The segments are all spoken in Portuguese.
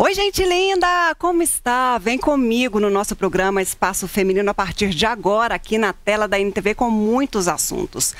Oi, gente linda! Como está? Vem comigo no nosso programa Espaço Feminino a partir de agora, aqui na tela da NTV, com muitos assuntos.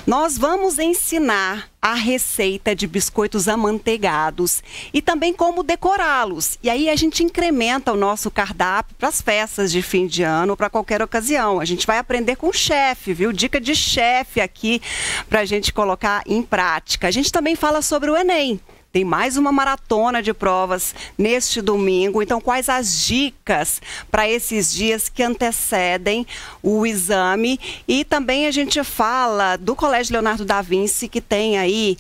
Nós vamos ensinar a receita de biscoitos amanteigados e também como decorá-los. E aí a gente incrementa o nosso cardápio para as festas de fim de ano ou para qualquer ocasião. A gente vai aprender com o chefe, viu? Dica de chefe aqui para a gente colocar em prática. A gente também fala sobre o Enem. Tem mais uma maratona de provas neste domingo. Então, quais as dicas para esses dias que antecedem o exame? E também a gente fala do Colégio Leonardo da Vinci, que tem aí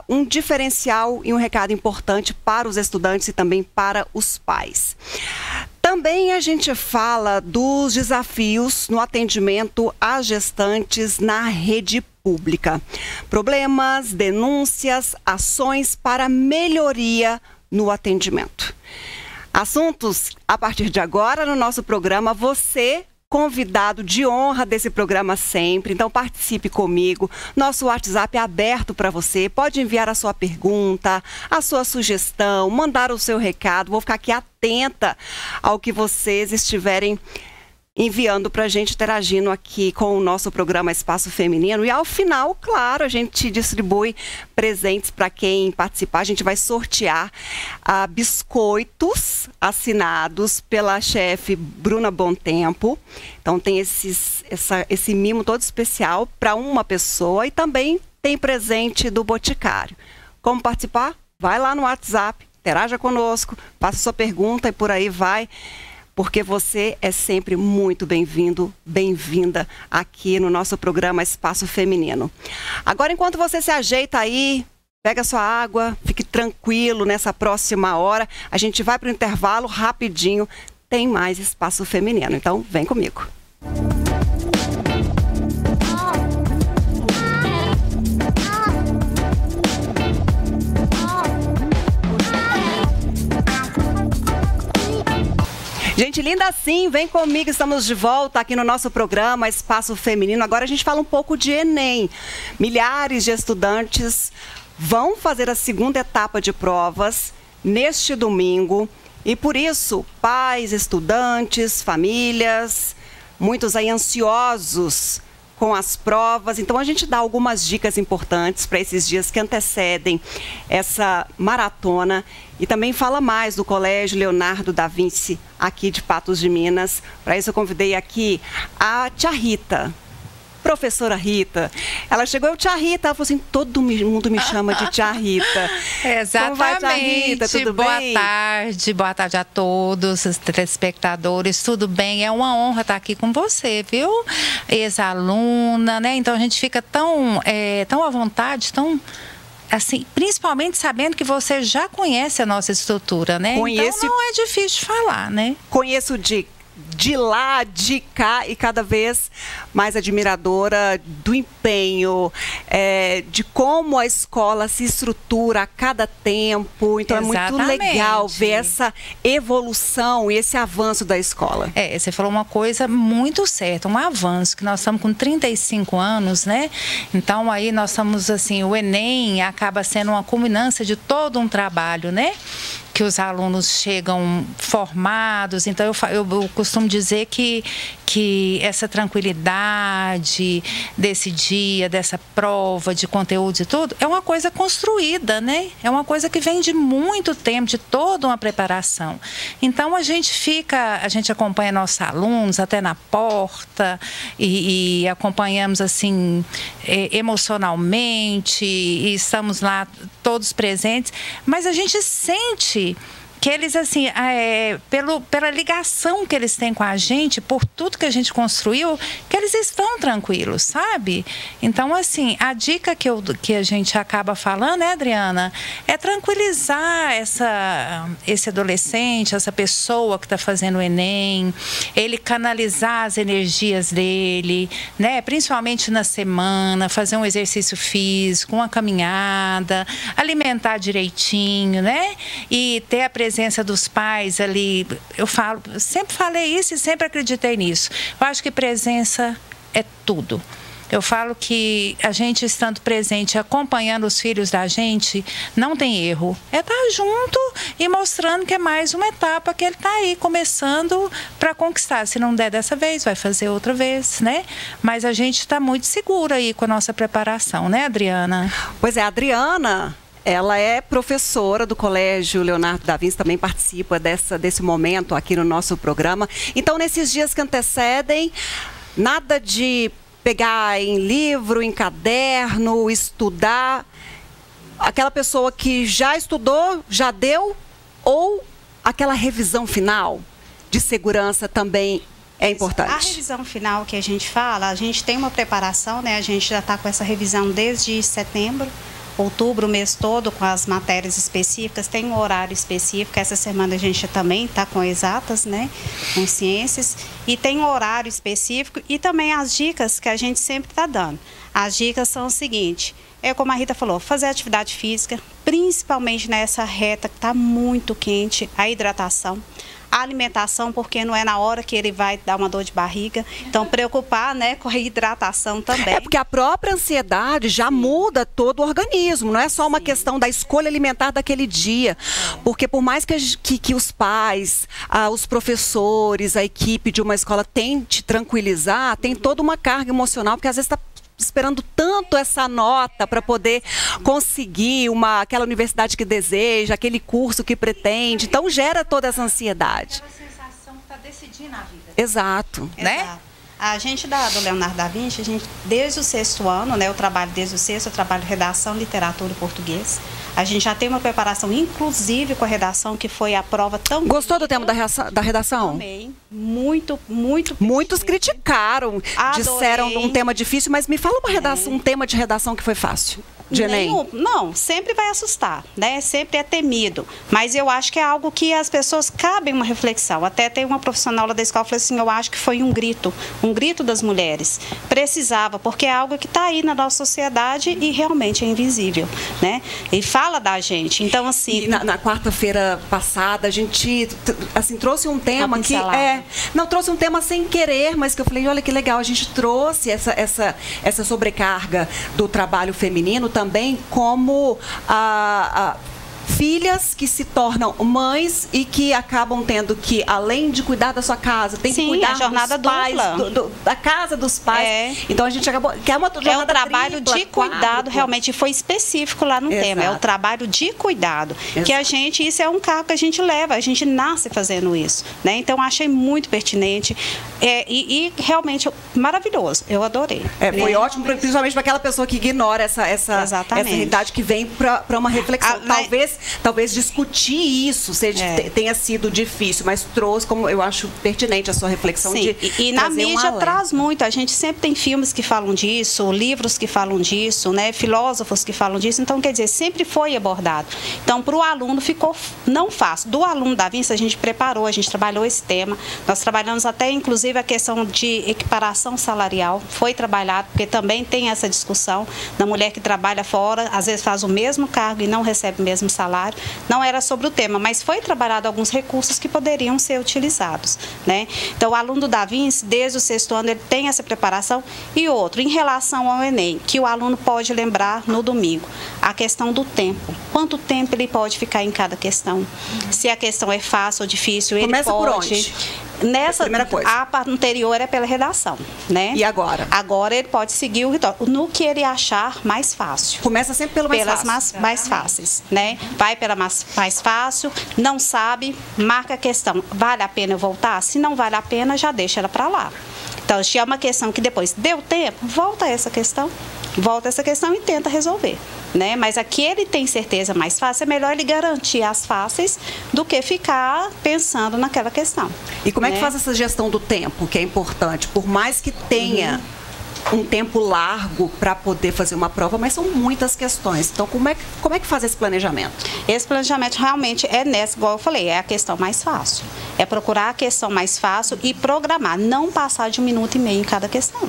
um diferencial e um recado importante para os estudantes e também para os pais. Também a gente fala dos desafios no atendimento às gestantes na rede pública. Problemas, denúncias, ações para melhoria no atendimento. Assuntos a partir de agora no nosso programa. Você, convidado de honra desse programa sempre, então participe comigo. Nosso WhatsApp é aberto para você. Pode enviar a sua pergunta, a sua sugestão, mandar o seu recado. Vou ficar aqui atenta ao que vocês estiverem enviando para a gente, interagindo aqui com o nosso programa Espaço Feminino. E ao final, claro, a gente distribui presentes para quem participar. A gente vai sortear biscoitos assinados pela chefe Bruna Bontempo. Então tem esse mimo todo especial para uma pessoa e também tem presente do Boticário. Como participar? Vai lá no WhatsApp, interaja conosco, faça sua pergunta e por aí vai. Porque você é sempre muito bem-vindo, bem-vinda aqui no nosso programa Espaço Feminino. Agora, enquanto você se ajeita aí, pega sua água, fique tranquilo nessa próxima hora. A gente vai para o intervalo rapidinho, tem mais Espaço Feminino. Então, vem comigo. Gente linda, sim, vem comigo, estamos de volta aqui no nosso programa Espaço Feminino. Agora a gente fala um pouco de Enem. Milhares de estudantes vão fazer a segunda etapa de provas neste domingo. E por isso, pais, estudantes, famílias, muitos aí ansiosos com as provas. Então a gente dá algumas dicas importantes para esses dias que antecedem essa maratona e também fala mais do Colégio Leonardo da Vinci aqui de Patos de Minas. Para isso eu convidei aqui a tia Rita, professora Rita. Ela chegou, tia Rita, ela falou assim, todo mundo me chama de tia Rita. Exatamente. Como vai, tia Rita? Tudo bem? Boa tarde a todos os telespectadores, tudo bem? É uma honra estar aqui com você, viu? Ex-aluna, né? Então a gente fica tão à vontade, tão assim, principalmente sabendo que você já conhece a nossa estrutura, né? Conheço, então não é difícil de falar, né? Conheço de lá, de cá e cada vez mais admiradora do empenho, de como a escola se estrutura a cada tempo. Então é muito legal ver essa evolução e esse avanço da escola. Você falou uma coisa muito certa, um avanço, que nós estamos com 35 anos, né? Então aí nós estamos assim, o Enem acaba sendo uma culminância de todo um trabalho, né? Que os alunos chegam formados. Então eu costumo dizer que essa tranquilidade desse dia, dessa prova de conteúdo e tudo, é uma coisa construída, né? É uma coisa que vem de muito tempo, de toda uma preparação. Então a gente acompanha nossos alunos até na porta e acompanhamos assim emocionalmente e estamos lá todos presentes, mas a gente sente que eles, assim, pela ligação que eles têm com a gente, por tudo que a gente construiu, que eles estão tranquilos, sabe? Então, assim, a dica que a gente acaba falando, né, Adriana, é tranquilizar esse adolescente, essa pessoa que está fazendo o Enem, ele canalizar as energias dele, né, principalmente na semana, fazer um exercício físico, uma caminhada, alimentar direitinho, né, e ter a presença dos pais ali. Eu sempre falei isso e sempre acreditei nisso. Eu acho que presença é tudo. Eu falo que a gente estando presente, acompanhando os filhos da gente, não tem erro. É estar junto e mostrando que é mais uma etapa que ele está aí começando para conquistar. Se não der dessa vez, vai fazer outra vez, né? Mas a gente está muito segura aí com a nossa preparação, né, Adriana? Pois é, a Adriana, ela é professora do Colégio Leonardo da Vinci, também participa desse momento aqui no nosso programa. Então, nesses dias que antecedem, nada de pegar em livro, em caderno, estudar. Aquela pessoa que já estudou, já deu, ou aquela revisão final de segurança também é importante. A revisão final que a gente fala, a gente tem uma preparação, né? A gente já está com essa revisão desde setembro, outubro, o mês todo, com as matérias específicas, tem um horário específico. Essa semana a gente também está com exatas, né? Com ciências. E tem um horário específico e também as dicas que a gente sempre está dando. As dicas são o seguinte, como a Rita falou, fazer atividade física, principalmente nessa reta que está muito quente, a hidratação. A alimentação, porque não é na hora que ele vai dar uma dor de barriga. Então, preocupar, né, com a hidratação também. É porque a própria ansiedade já muda todo o organismo. Não é só uma questão da escolha alimentar daquele dia. Porque por mais que os pais, os professores, a equipe de uma escola tente tranquilizar, tem toda uma carga emocional, porque às vezes está esperando tanto essa nota para poder conseguir aquela universidade que deseja, aquele curso que pretende. Então, gera toda essa ansiedade. Aquela sensação que está decidindo a vida. Exato. Né? Exato. A gente do Leonardo da Vinci, a gente, desde o 6º ano, né, eu trabalho desde o 6º, eu trabalho redação, literatura e português. A gente já tem uma preparação, inclusive com a redação, que foi a prova tão... Gostou do tema da redação? Amei. Muito, muito. Muitos criticaram, Adorei. disseram um tema difícil, mas me fala uma redação, um tema de redação que foi fácil. De Enem. Não, sempre vai assustar, né? Sempre é temido. Mas eu acho que é algo que as pessoas cabem uma reflexão. Até tem uma profissional lá da escola que falou assim, eu acho que foi um grito das mulheres. Precisava, porque é algo que está aí na nossa sociedade e realmente é invisível, né? E fala da gente. Então, assim... E na quarta-feira passada, a gente assim, trouxe um tema que... Não, trouxe um tema sem querer, mas que eu falei, olha que legal, a gente trouxe essa sobrecarga do trabalho feminino também como filhas que se tornam mães e que acabam tendo que, além de cuidar da sua casa, tem que cuidar a jornada dos pais, da casa dos pais. Então a gente acabou... Que é um trabalho de cuidado, realmente foi específico lá no tema. É o trabalho de cuidado. Exato. Que a gente, isso é um cargo que a gente leva, a gente nasce fazendo isso, né? Então achei muito pertinente e realmente maravilhoso. Eu adorei. Foi ótimo, principalmente para aquela pessoa que ignora essa realidade que vem para uma reflexão. Talvez discutir isso tenha sido difícil, mas trouxe, como eu acho pertinente a sua reflexão. Sim. E na mídia traz muito. A gente sempre tem filmes que falam disso, livros que falam disso, né? Filósofos que falam disso. Então, quer dizer, sempre foi abordado. Então, para o aluno ficou não fácil. Do aluno da Vinci, a gente preparou, a gente trabalhou esse tema. Nós trabalhamos até, inclusive, a questão de equiparação salarial. Foi trabalhado, porque também tem essa discussão da mulher que trabalha fora, às vezes faz o mesmo cargo e não recebe o mesmo salário. Não era sobre o tema, mas foi trabalhado alguns recursos que poderiam ser utilizados, né? Então, o aluno do Da Vinci, desde o 6º ano, ele tem essa preparação. E outro, em relação ao Enem, que o aluno pode lembrar no domingo, a questão do tempo. Quanto tempo ele pode ficar em cada questão? Se a questão é fácil ou difícil, ele Começa pode... por onde? Nessa, primeira coisa. A parte anterior é pela redação, né? E agora? Agora ele pode seguir o ritual, no que ele achar mais fácil. Começa sempre pelo mais fácil. Pelas mais fáceis, né? Vai pela mais fácil, não sabe, marca a questão. Vale a pena eu voltar? Se não vale a pena, já deixa ela para lá. Então, se é uma questão que depois deu tempo, volta essa questão e tenta resolver, né? Mas aqui ele tem certeza mais fácil, é melhor ele garantir as fáceis do que ficar pensando naquela questão. E como é que faz essa gestão do tempo, que é importante? Por mais que tenha um tempo largo para poder fazer uma prova, mas são muitas questões. Então, como é que faz esse planejamento? Esse planejamento realmente é igual eu falei, é a questão mais fácil. É procurar a questão mais fácil e programar, não passar de 1 minuto e meio em cada questão.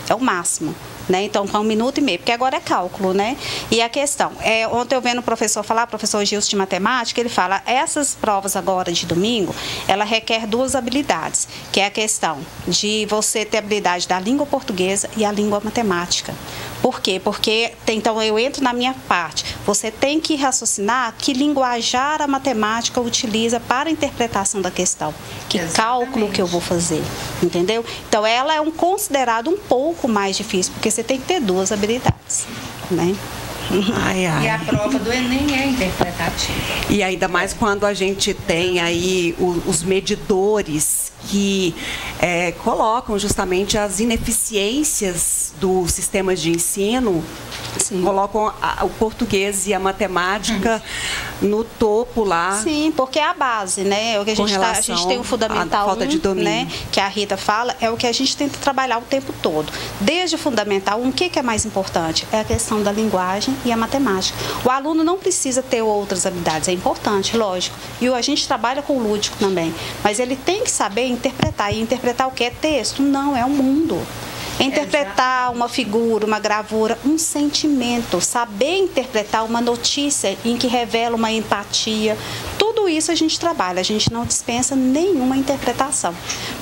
É o máximo. né? Então, com 1 minuto e meio, porque agora é cálculo, né? E a questão, ontem eu vendo o professor falar, o professor Gilson de matemática, ele fala, essas provas agora de domingo, ela requer 2 habilidades, que é a questão de você ter habilidade da língua portuguesa e a língua matemática. Por quê? Porque, então, eu entro na minha parte, você tem que raciocinar que linguajar a matemática utiliza para a interpretação da questão, que cálculo que eu vou fazer, entendeu? Então, ela é considerado um pouco mais difícil, porque você tem que ter 2 habilidades, né? E a prova do Enem é interpretativa. E ainda mais quando a gente tem aí os medidores que colocam justamente as ineficiências do sistema de ensino, colocam o português e a matemática no topo lá. Sim, porque é a base, né? O que a gente tem o fundamental 1, de domínio, né? Que a Rita fala, é o que a gente tenta trabalhar o tempo todo. Desde o fundamental 1, o que é mais importante? É a questão da linguagem e a matemática. O aluno não precisa ter outras habilidades, é importante, lógico. E a gente trabalha com o lúdico também. Mas ele tem que saber interpretar. E interpretar o que é texto? Não, é o mundo. Interpretar uma figura, uma gravura, um sentimento, saber interpretar uma notícia em que revela uma empatia, tudo isso a gente trabalha, a gente não dispensa nenhuma interpretação.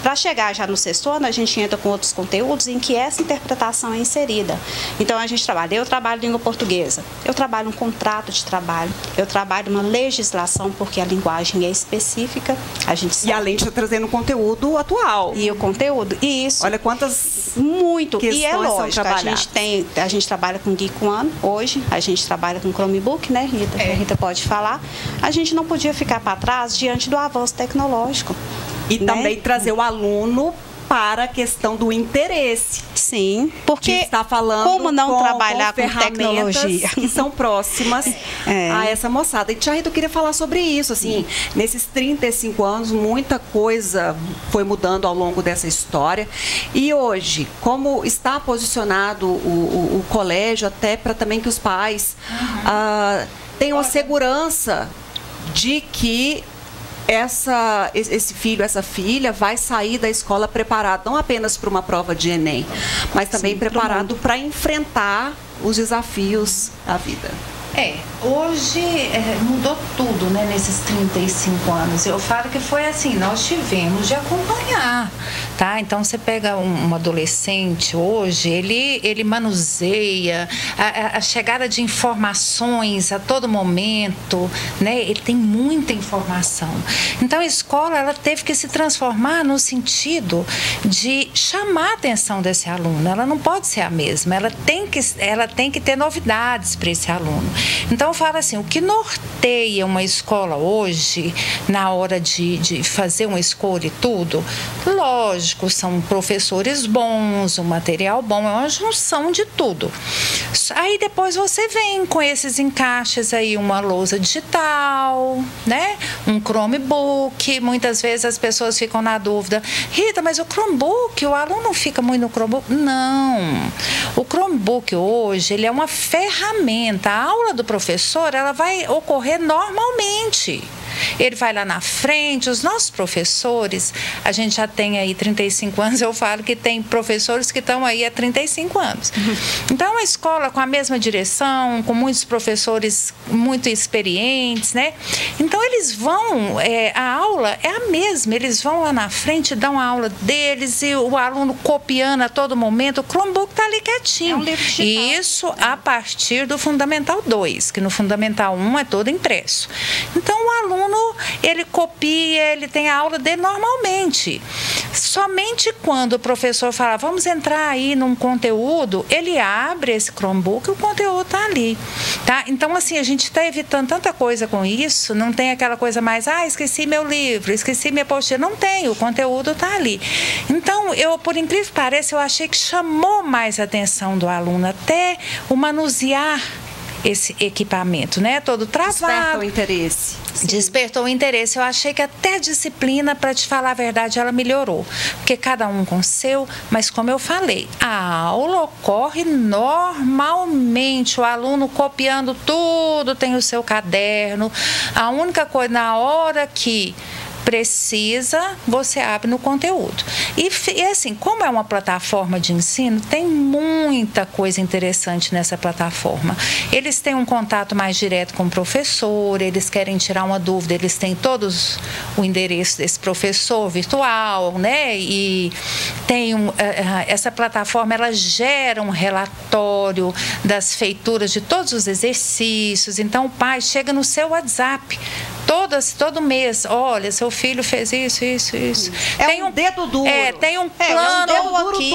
Para chegar já no 6º ano, a gente entra com outros conteúdos em que essa interpretação é inserida. Então a gente trabalha, eu trabalho língua portuguesa, eu trabalho um contrato de trabalho, eu trabalho uma legislação, porque a linguagem é específica, a gente sabe. E além de estar trazendo conteúdo atual. E o conteúdo, isso. Olha quantas... Muito, e é lógico, a gente trabalha com Geek One hoje, a gente trabalha com Chromebook, né, Rita? A Rita pode falar. A gente não podia ficar para trás diante do avanço tecnológico. E também trazer o aluno para a questão do interesse. Sim, porque está falando como não trabalhar com tecnologia que são próximas a essa moçada. E Tia Rita, eu queria falar sobre isso, assim, nesses 35 anos, muita coisa foi mudando ao longo dessa história. E hoje, como está posicionado o colégio, até para também que os pais tenham a segurança de que esse filho, essa filha vai sair da escola preparado não apenas para uma prova de Enem, mas também preparado para enfrentar os desafios da vida. Hoje mudou tudo, né, nesses 35 anos. Eu falo que foi assim, nós tivemos de acompanhar, tá? Então, você pega um adolescente hoje, ele manuseia a chegada de informações a todo momento, né? Ele tem muita informação. Então, a escola, ela teve que se transformar no sentido de chamar a atenção desse aluno. Ela não pode ser a mesma, ela tem que ter novidades para esse aluno. Então, eu falo assim, o que norteia uma escola hoje, na hora de fazer uma escolha e tudo, lógico, são professores bons, um material bom, é uma junção de tudo. Aí depois você vem com esses encaixes aí, uma lousa digital, né? Um Chromebook, muitas vezes as pessoas ficam na dúvida, Rita, mas o Chromebook, o aluno não fica muito no Chromebook? Não, o Chromebook hoje, ele é uma ferramenta, a aula do professor, ela vai ocorrer normalmente. Ele vai lá na frente, os nossos professores, a gente já tem aí 35 anos, eu falo que tem professores que estão aí há 35 anos. Então, a escola com a mesma direção, com muitos professores muito experientes, né? Então, eles vão, a aula é a mesma, eles vão lá na frente, dão a aula deles e o aluno copiando a todo momento, o Chromebook está ali quietinho. É um livro digital. Isso a partir do Fundamental 2, que no Fundamental 1 é todo impresso. Então, o aluno, ele copia, ele tem a aula dele normalmente. Somente quando o professor fala, vamos entrar aí num conteúdo, ele abre esse Chromebook e o conteúdo está ali. Tá? Então, assim, a gente está evitando tanta coisa com isso, não tem aquela coisa mais, esqueci meu livro, esqueci minha apostila. Não tem, o conteúdo está ali. Então, por incrível que pareça, eu achei que chamou mais a atenção do aluno, até o manusear esse equipamento, né? Todo travado. Despertou o interesse. Despertou o interesse. Eu achei que até a disciplina, para te falar a verdade, ela melhorou. Porque cada um com o seu, mas como eu falei, a aula ocorre normalmente. O aluno copiando tudo, tem o seu caderno. A única coisa, na hora que precisa, você abre no conteúdo. E assim, como é uma plataforma de ensino, tem muita coisa interessante nessa plataforma. Eles têm um contato mais direto com o professor, eles querem tirar uma dúvida, eles têm todos o endereço desse professor virtual, né? E tem essa plataforma, ela gera um relatório das feituras de todos os exercícios. Então, o pai chega no seu WhatsApp todo mês, olha, seu filho fez isso. É tem um dedo duro. Tem um plano aqui.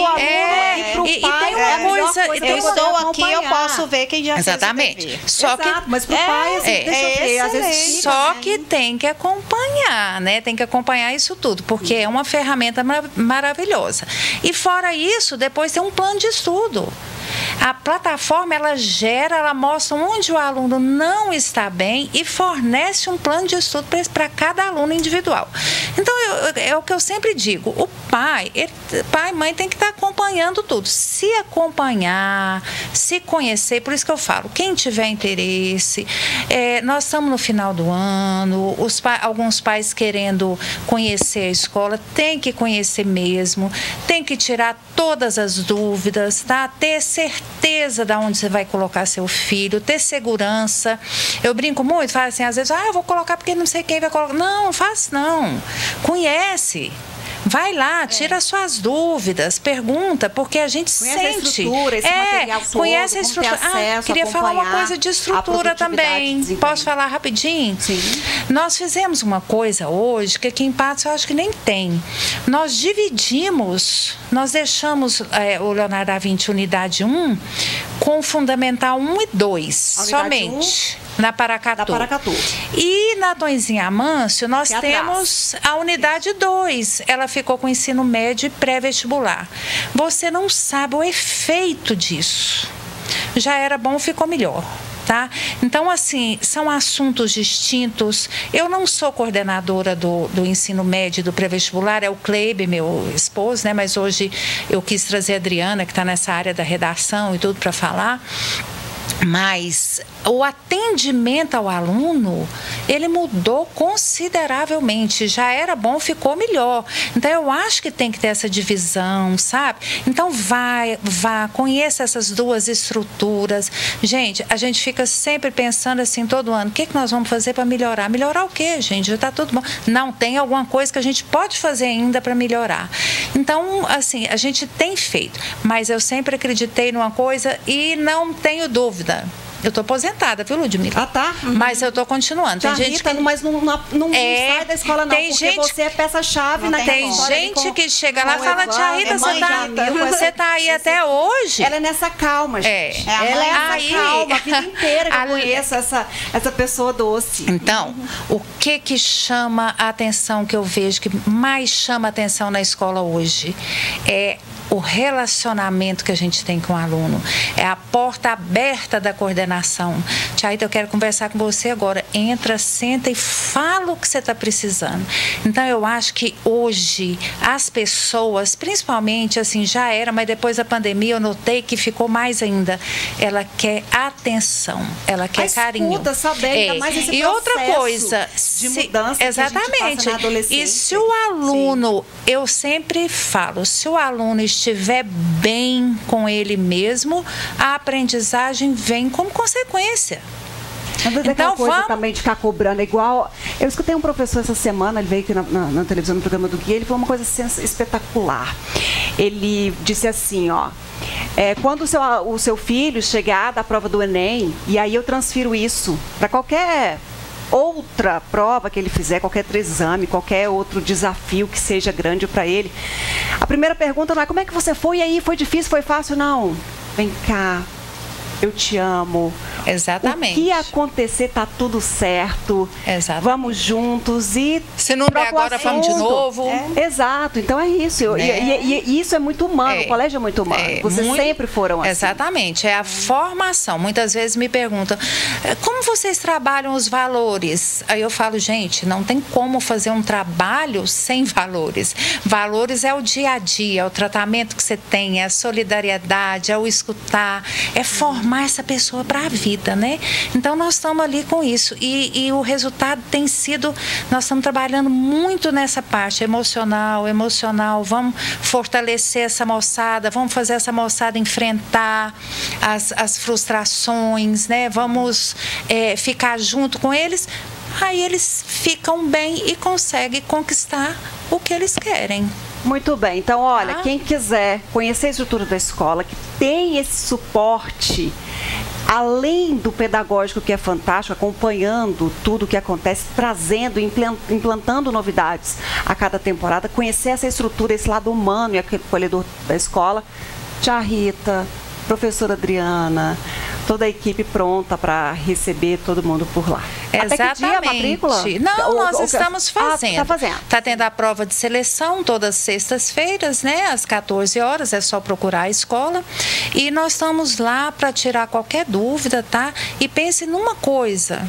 E tem uma coisa. Eu estou aqui, eu posso ver quem já exatamente. fez o dever. Só que, mas pro pai, assim, deixa eu ver, às vezes só que tem que acompanhar, né? Tem que acompanhar isso tudo, porque é uma ferramenta maravilhosa. E fora isso, depois tem um plano de estudo. A plataforma, ela mostra onde o aluno não está bem e fornece um plano de estudo para cada aluno individual. Então, é o que eu sempre digo, o pai e mãe tem que estar acompanhando tudo. Se acompanhar, se conhecer, por isso que eu falo, quem tiver interesse, nós estamos no final do ano, alguns pais querendo conhecer a escola, tem que conhecer mesmo, tem que tirar todas as dúvidas, tá? Ter certeza de onde você vai colocar seu filho, ter segurança. Eu brinco muito, falo assim, às vezes, eu vou colocar porque não sei quem vai colocar. Não faz não. Conhece. Vai lá, tira suas dúvidas, pergunta, porque a gente conhece sente. A estrutura, esse material todo, conhece a estrutura. Queria falar uma coisa de estrutura também. Posso falar rapidinho? Sim. Nós fizemos uma coisa hoje que aqui em Patos eu acho que nem tem. Nós deixamos o Leonardo da Vinci Unidade 1 com o Fundamental 1 e 2, somente. Na Paracatu. E na Tonzinha Amâncio, nós temos a unidade 2. Ela ficou com ensino médio e pré-vestibular. Você não sabe o efeito disso. Já era bom, ficou melhor. Tá? Então, assim, são assuntos distintos. Eu não sou coordenadora do ensino médio e do pré-vestibular, é o Kleber, meu esposo, né? Mas hoje eu quis trazer a Adriana, que está nessa área da redação e tudo para falar. Mas o atendimento ao aluno, ele mudou consideravelmente. Já era bom, ficou melhor. Então, eu acho que tem que ter essa divisão, sabe? Então, vá, conheça essas duas estruturas. Gente, a gente fica sempre pensando assim, todo ano, o que nós vamos fazer para melhorar? Melhorar o quê, gente? Já está tudo bom. Não, tem alguma coisa que a gente pode fazer ainda para melhorar. Então, assim, a gente tem feito. Mas eu sempre acreditei numa coisa e não tenho dúvida. Eu estou aposentada, viu, Ludmila? Tá. Mas eu estou continuando. Tem gente Rita, mas não sai da escola, não, porque você é peça-chave naquela história. Tem gente que chega lá e fala, tia Rita, você tá aí até hoje? Ela é nessa calma, gente. Ela é essa calma, a vida inteira que eu conheço essa pessoa doce. Então, o que chama a atenção, que eu vejo, que mais chama a atenção na escola hoje, é o relacionamento que a gente tem com o aluno. É a porta aberta da coordenação. Tia Rita, eu quero conversar com você agora. Entra, senta e fala o que você está precisando. Então, eu acho que hoje as pessoas, principalmente, assim, já era, mas depois da pandemia eu notei que ficou mais ainda. Ela quer atenção, ela quer carinho. Escuta, saber, ainda mais esse e outra coisa, de mudança exatamente. Que a gente passa na adolescência. E se o aluno, eu sempre falo, se o aluno estiver bem com ele mesmo, a aprendizagem vem como consequência. Então, coisa também de ficar cobrando, igual... Eu escutei um professor essa semana, ele veio aqui na televisão, no programa do Guia, ele falou uma coisa espetacular. Ele disse assim, quando o seu filho chegar da prova do Enem, e aí eu transfiro isso para qualquer outra prova que ele fizer, qualquer outro exame, qualquer outro desafio que seja grande para ele, a primeira pergunta não é como é que você foi, e aí foi difícil, foi fácil? Não. Vem cá, eu te amo. Exatamente. O que acontecer, tá tudo certo. Exatamente. Vamos juntos e... Se não der agora, vamos de novo. Exato. Então é isso. E isso é muito humano. O colégio é muito humano. Vocês sempre foram assim. Exatamente. É a formação. Muitas vezes me perguntam, como vocês trabalham os valores? Aí eu falo, gente, não tem como fazer um trabalho sem valores. Valores é o dia a dia, é o tratamento que você tem, é a solidariedade, é o escutar, é formar formar essa pessoa para a vida, né? Então nós estamos ali com isso e o resultado tem sido, nós estamos trabalhando muito nessa parte emocional, vamos fortalecer essa moçada, vamos fazer essa moçada enfrentar as frustrações, né? Vamos ficar junto com eles, aí eles ficam bem e conseguem conquistar o que eles querem. Muito bem, então olha, quem quiser conhecer a estrutura da escola, que tem esse suporte, além do pedagógico que é fantástico, acompanhando tudo o que acontece, trazendo, implantando novidades a cada temporada, conhecer essa estrutura, esse lado humano e acolhedor da escola, Tia Rita, professora Adriana, toda a equipe pronta para receber todo mundo por lá. Exatamente. Até que dia a matrícula? Não, nós estamos fazendo. Está fazendo. Está tendo a prova de seleção todas as sextas-feiras, né? Às 14 horas, é só procurar a escola. E nós estamos lá para tirar qualquer dúvida, tá? E pense numa coisa.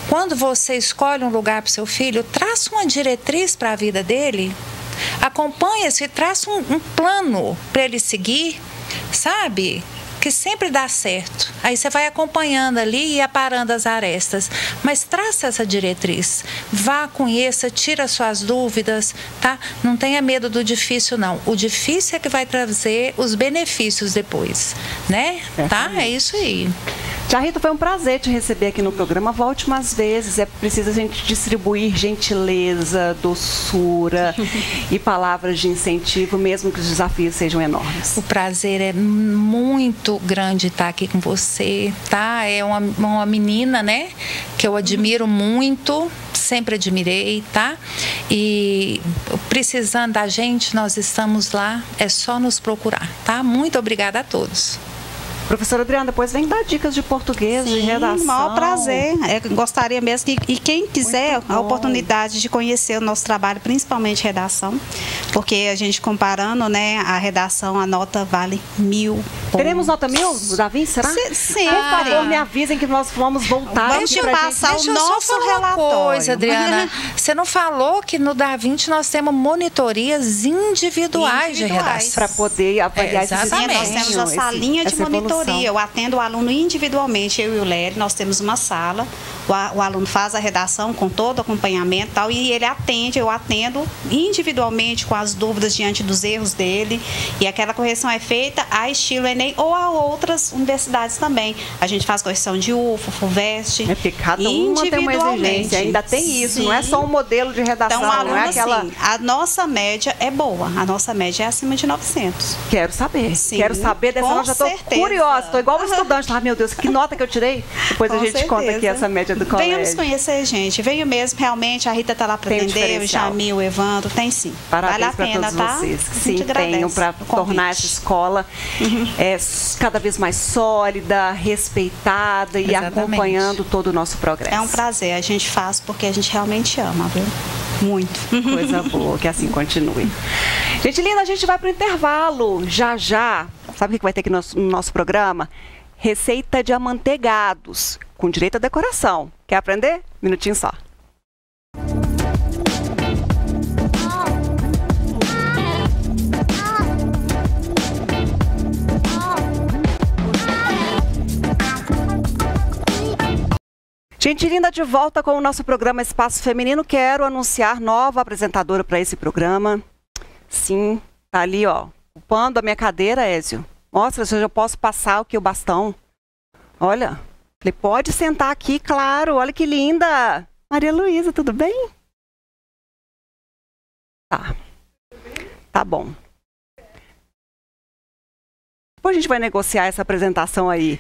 Quando você escolhe um lugar para o seu filho, traça uma diretriz para a vida dele, acompanha-se e traça um plano para ele seguir, sabe? Que sempre dá certo. Aí você vai acompanhando ali e aparando as arestas. Mas traça essa diretriz. Vá, conheça, tira suas dúvidas, tá? Não tenha medo do difícil, não. O difícil é que vai trazer os benefícios depois, né? Tá? É isso aí. Tia Rita, foi um prazer te receber aqui no programa. Volte mais vezes. É preciso a gente distribuir gentileza, doçura e palavras de incentivo, mesmo que os desafios sejam enormes. O prazer é muito grande estar aqui com você, tá? É uma menina, né, que eu admiro muito, sempre admirei, tá? E precisando da gente, nós estamos lá, é só nos procurar, tá? Muito obrigada a todos. Professora Adriana, depois vem dar dicas de português, de redação. Maior prazer. Eu gostaria mesmo e quem quiser a oportunidade de conhecer o nosso trabalho, principalmente redação, porque a gente comparando, né, a redação, a nota vale 1000 pontos. Teremos nota 1000, Davi, será? Sim. Por favor, me avisem que nós vamos voltar. Vamos te passar o nosso relatório. Coisa, Adriana, você não falou que no Da Vinci nós temos monitorias individuais de redação. Para poder avaliar esse exatamente. Nós temos a salinha de monitoria. Eu atendo o aluno individualmente, eu e o Léry, nós temos uma sala, o aluno faz a redação com todo o acompanhamento e tal, e ele atende, eu atendo individualmente com as dúvidas diante dos erros dele, e aquela correção é feita a estilo Enem ou a outras universidades também. A gente faz correção de UFO, FUVEST, é porque cada uma tem uma exigência, ainda tem isso, não é só um modelo de redação, então, aluno, não é aquela... assim, a nossa média é boa, a nossa média é acima de 900. Quero saber, Sim, quero saber dessa nota, já estou curiosa. Estou igual um estudante. Meu Deus, que nota que eu tirei? Depois a gente conta aqui essa média do colégio. Venhamos conhecer, gente. Venha mesmo, realmente. A Rita está lá para atender, o Jamil, o Evandro, tem sim. Parabéns para todos vocês que se empenham para tornar essa escola cada vez mais sólida, respeitada e acompanhando todo o nosso progresso. É um prazer. A gente faz porque a gente realmente ama, viu? Muito. Coisa boa, que assim continue. Gente linda, a gente vai para o intervalo. Já. Sabe o que vai ter aqui no nosso programa? Receita de amanteigados, com direito à decoração. Quer aprender? Minutinho só. Gente linda, de volta com o nosso programa Espaço Feminino. Quero anunciar nova apresentadora para esse programa. Sim, tá ali, ó. Ocupando a minha cadeira, Ézio. Mostra se eu já posso passar o bastão. Olha, falei, pode sentar aqui, claro. Olha que linda. Maria Luísa, tudo bem? Tá bom. Depois a gente vai negociar essa apresentação aí.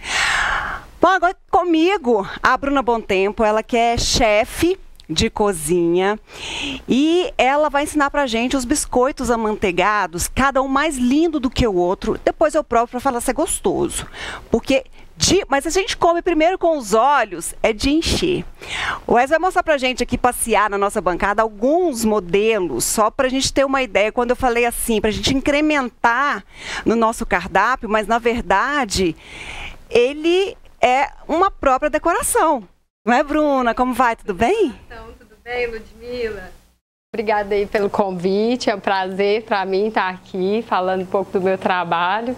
Bom, agora comigo, a Bruna Bontempo, ela que é chefe de cozinha e ela vai ensinar pra gente os biscoitos amanteigados, cada um mais lindo do que o outro. Depois eu provo pra falar se é gostoso, mas a gente come primeiro com os olhos, é de encher. O Wes vai mostrar pra gente aqui, passear na nossa bancada, alguns modelos, só pra gente ter uma ideia, quando eu falei assim, pra gente incrementar no nosso cardápio, mas na verdade, ele é uma própria decoração. Não é, Bruna? Como vai? Tudo bem? Então, tudo bem, Ludmila? Obrigada aí pelo convite, é um prazer para mim estar aqui falando um pouco do meu trabalho.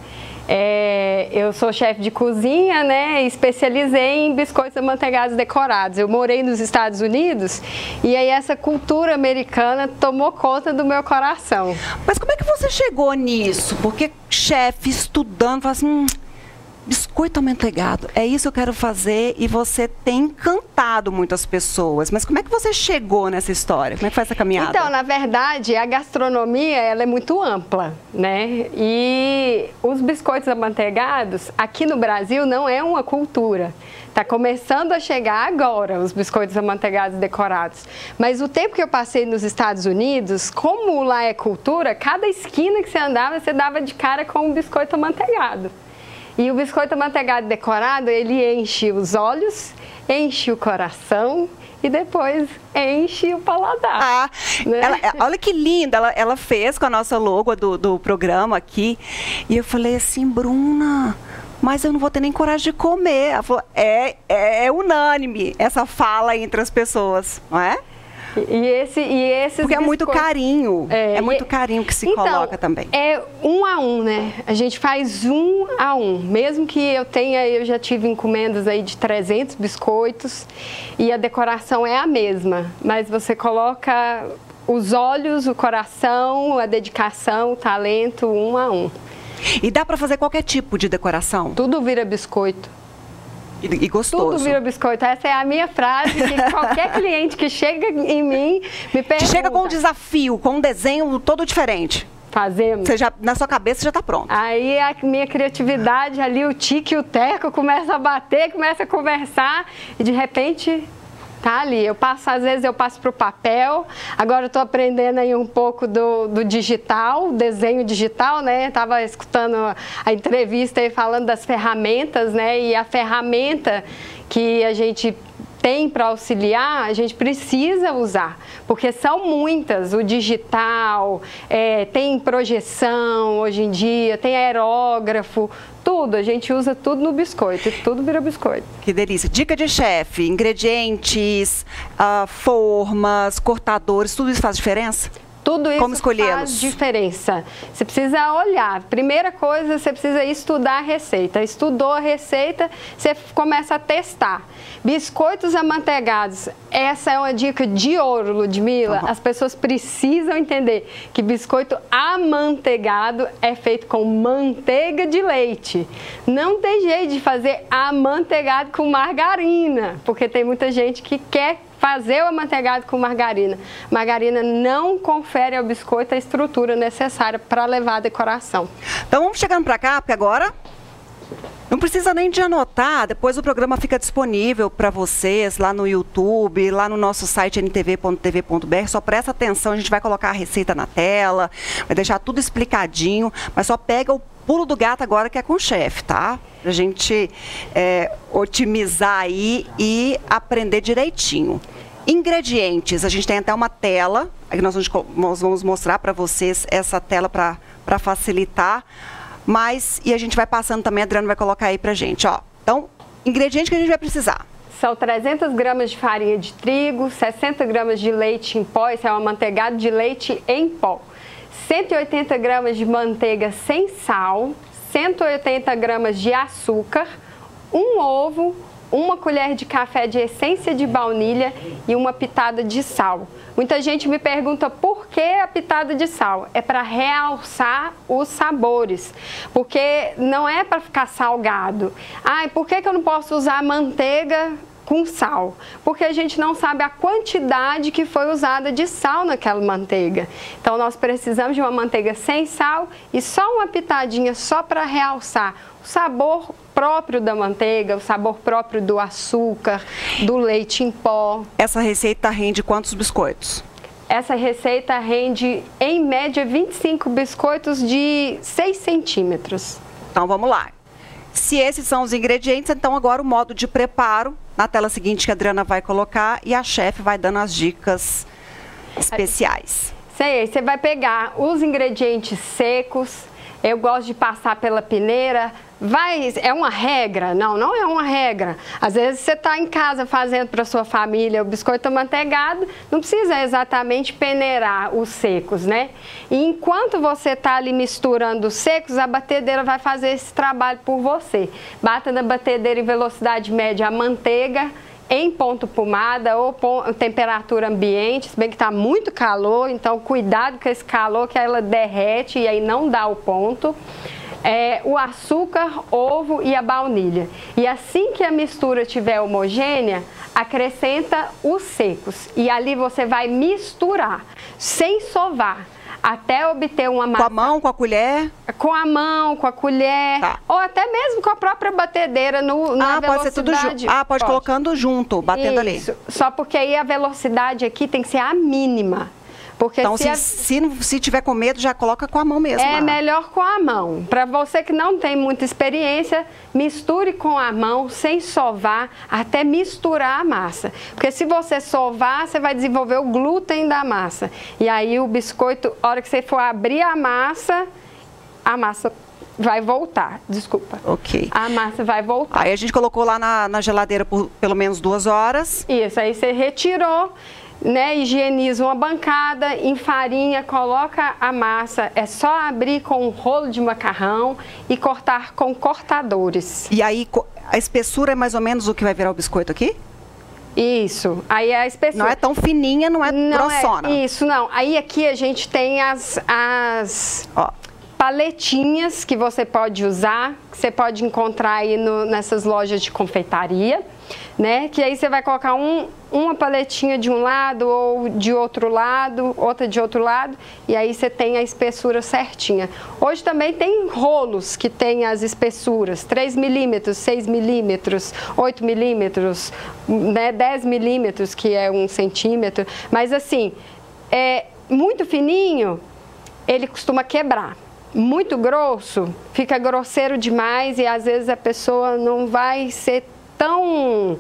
Eu sou chefe de cozinha, né? E especializei em biscoitos amanteigados decorados. Eu morei nos Estados Unidos e aí essa cultura americana tomou conta do meu coração. Mas como é que você chegou nisso? Porque chefe, estudando, fala assim, biscoito amanteigado, é isso que eu quero fazer, e você tem encantado muitas pessoas. Mas como é que você chegou nessa história? Como é que foi essa caminhada? Então, na verdade, a gastronomia, ela é muito ampla, né? E os biscoitos amanteigados, aqui no Brasil, não é uma cultura. Está começando a chegar agora os biscoitos amanteigados decorados. Mas o tempo que eu passei nos Estados Unidos, como lá é cultura, cada esquina que você andava, você dava de cara com um biscoito amanteigado. E o biscoito amanteigado decorado, ele enche os olhos, enche o coração e depois enche o paladar. Né? Olha que linda, ela fez com a nossa logo do programa aqui. E eu falei assim, Bruna, mas eu não vou ter nem coragem de comer. Ela falou, é unânime essa fala entre as pessoas, não é? E esses porque é muito carinho, é muito carinho que se coloca também. É 1 a 1, né? A gente faz 1 a 1. Mesmo que eu já tive encomendas aí de 300 biscoitos e a decoração é a mesma, mas você coloca os olhos, o coração, a dedicação, o talento, 1 a 1. E dá para fazer qualquer tipo de decoração? Tudo vira biscoito. E gostoso. Tudo vira biscoito. Essa é a minha frase, que qualquer cliente que chega em mim me pergunta. Que chega com um desafio, com um desenho todo diferente. Fazemos. Você já, na sua cabeça já está pronto. Aí a minha criatividade ali, o tique e o teco, começa a bater, começa a conversar e de repente tá ali. Às vezes eu passo para o papel, agora eu estou aprendendo aí um pouco do digital, desenho digital, né? Estava escutando a entrevista aí falando das ferramentas, né? E a ferramenta que a gente tem para auxiliar, a gente precisa usar, porque são muitas, o digital, tem projeção hoje em dia, tem aerógrafo, tudo, a gente usa tudo no biscoito e tudo vira biscoito. Que delícia. Dica de chefe, ingredientes, formas, cortadores, tudo isso faz diferença? Tudo isso Como escolhê-los? Faz diferença. Você precisa olhar. Primeira coisa, você precisa estudar a receita. Estudou a receita, você começa a testar. Biscoitos amanteigados, essa é uma dica de ouro, Ludmila. As pessoas precisam entender que biscoito amanteigado é feito com manteiga de leite. Não tem jeito de fazer amanteigado com margarina, porque tem muita gente que quer fazer o amanteigado com margarina. Margarina não confere ao biscoito a estrutura necessária para levar a decoração. Então vamos chegando para cá, porque agora não precisa nem de anotar, depois o programa fica disponível para vocês lá no YouTube, lá no nosso site ntv.tv.br. Só presta atenção, a gente vai colocar a receita na tela, vai deixar tudo explicadinho, mas só pega o pulo do gato agora que é com o chefe, tá? Pra gente otimizar aí e aprender direitinho. Ingredientes, a gente tem até uma tela, aí nós vamos mostrar para vocês essa tela para facilitar, e a gente vai passando também, a Adriana vai colocar aí pra gente, ó. Então, ingredientes que a gente vai precisar. São 300 gramas de farinha de trigo, 60 gramas de leite em pó, esse é um amanteigado de leite em pó. 180 gramas de manteiga sem sal, 180 gramas de açúcar, um ovo, uma colher de café de essência de baunilha e uma pitada de sal. Muita gente me pergunta por que a pitada de sal? É para realçar os sabores, porque não é para ficar salgado. Por que eu não posso usar manteiga com sal? Porque a gente não sabe a quantidade que foi usada de sal naquela manteiga. Então nós precisamos de uma manteiga sem sal e só uma pitadinha só para realçar o sabor próprio da manteiga, o sabor próprio do açúcar, do leite em pó. Essa receita rende quantos biscoitos? Essa receita rende, em média, 25 biscoitos de 6 centímetros. Então vamos lá. Se esses são os ingredientes, então agora o modo de preparo, na tela seguinte que a Adriana vai colocar e a chefe vai dando as dicas especiais. Você vai pegar os ingredientes secos, eu gosto de passar pela peneira, É uma regra? Não, não é uma regra. Às vezes você está em casa fazendo para sua família o biscoito amanteigado, não precisa exatamente peneirar os secos, né? E enquanto você está ali misturando os secos, a batedeira vai fazer esse trabalho por você. Bata na batedeira em velocidade média a manteiga, em ponto pomada ou temperatura ambiente, se bem que está muito calor, então cuidado com esse calor que ela derrete e aí não dá o ponto. O açúcar, ovo e a baunilha. E assim que a mistura estiver homogênea, acrescenta os secos. E ali você vai misturar, sem sovar, até obter uma massa. Com a mão, com a colher? Com a mão, com a colher, tá. Ou até mesmo com a própria batedeira na velocidade. Pode ser tudo junto. Pode colocando junto, batendo Isso. ali. Só porque aí a velocidade aqui tem que ser a mínima. Porque então, se tiver com medo, já coloca com a mão mesmo. É melhor com a mão. Para você que não tem muita experiência, misture com a mão, sem sovar, até misturar a massa. Porque se você sovar, você vai desenvolver o glúten da massa. E aí o biscoito, a hora que você for abrir a massa vai voltar. Desculpa. Ok. A massa vai voltar. Aí a gente colocou lá na geladeira por pelo menos 2 horas. Isso, aí você retirou. Né, higieniza uma bancada, enfarinha, coloca a massa, é só abrir com um rolo de macarrão e cortar com cortadores. E aí a espessura é mais ou menos o que vai virar o biscoito aqui? Isso, aí a espessura... Não é tão fininha, não é grossona. Isso, não. Aí aqui a gente tem as paletinhas que você pode usar, que você pode encontrar aí nessas lojas de confeitaria, né? Que aí você vai colocar uma paletinha de um lado ou de outro lado, outra de outro lado, e aí você tem a espessura certinha. Hoje também tem rolos que tem as espessuras, 3 milímetros, 6 milímetros, 8 milímetros, né? 10 milímetros, que é 1 centímetro, mas assim, muito fininho, ele costuma quebrar. Muito grosso, fica grosseiro demais e às vezes a pessoa não vai ser tão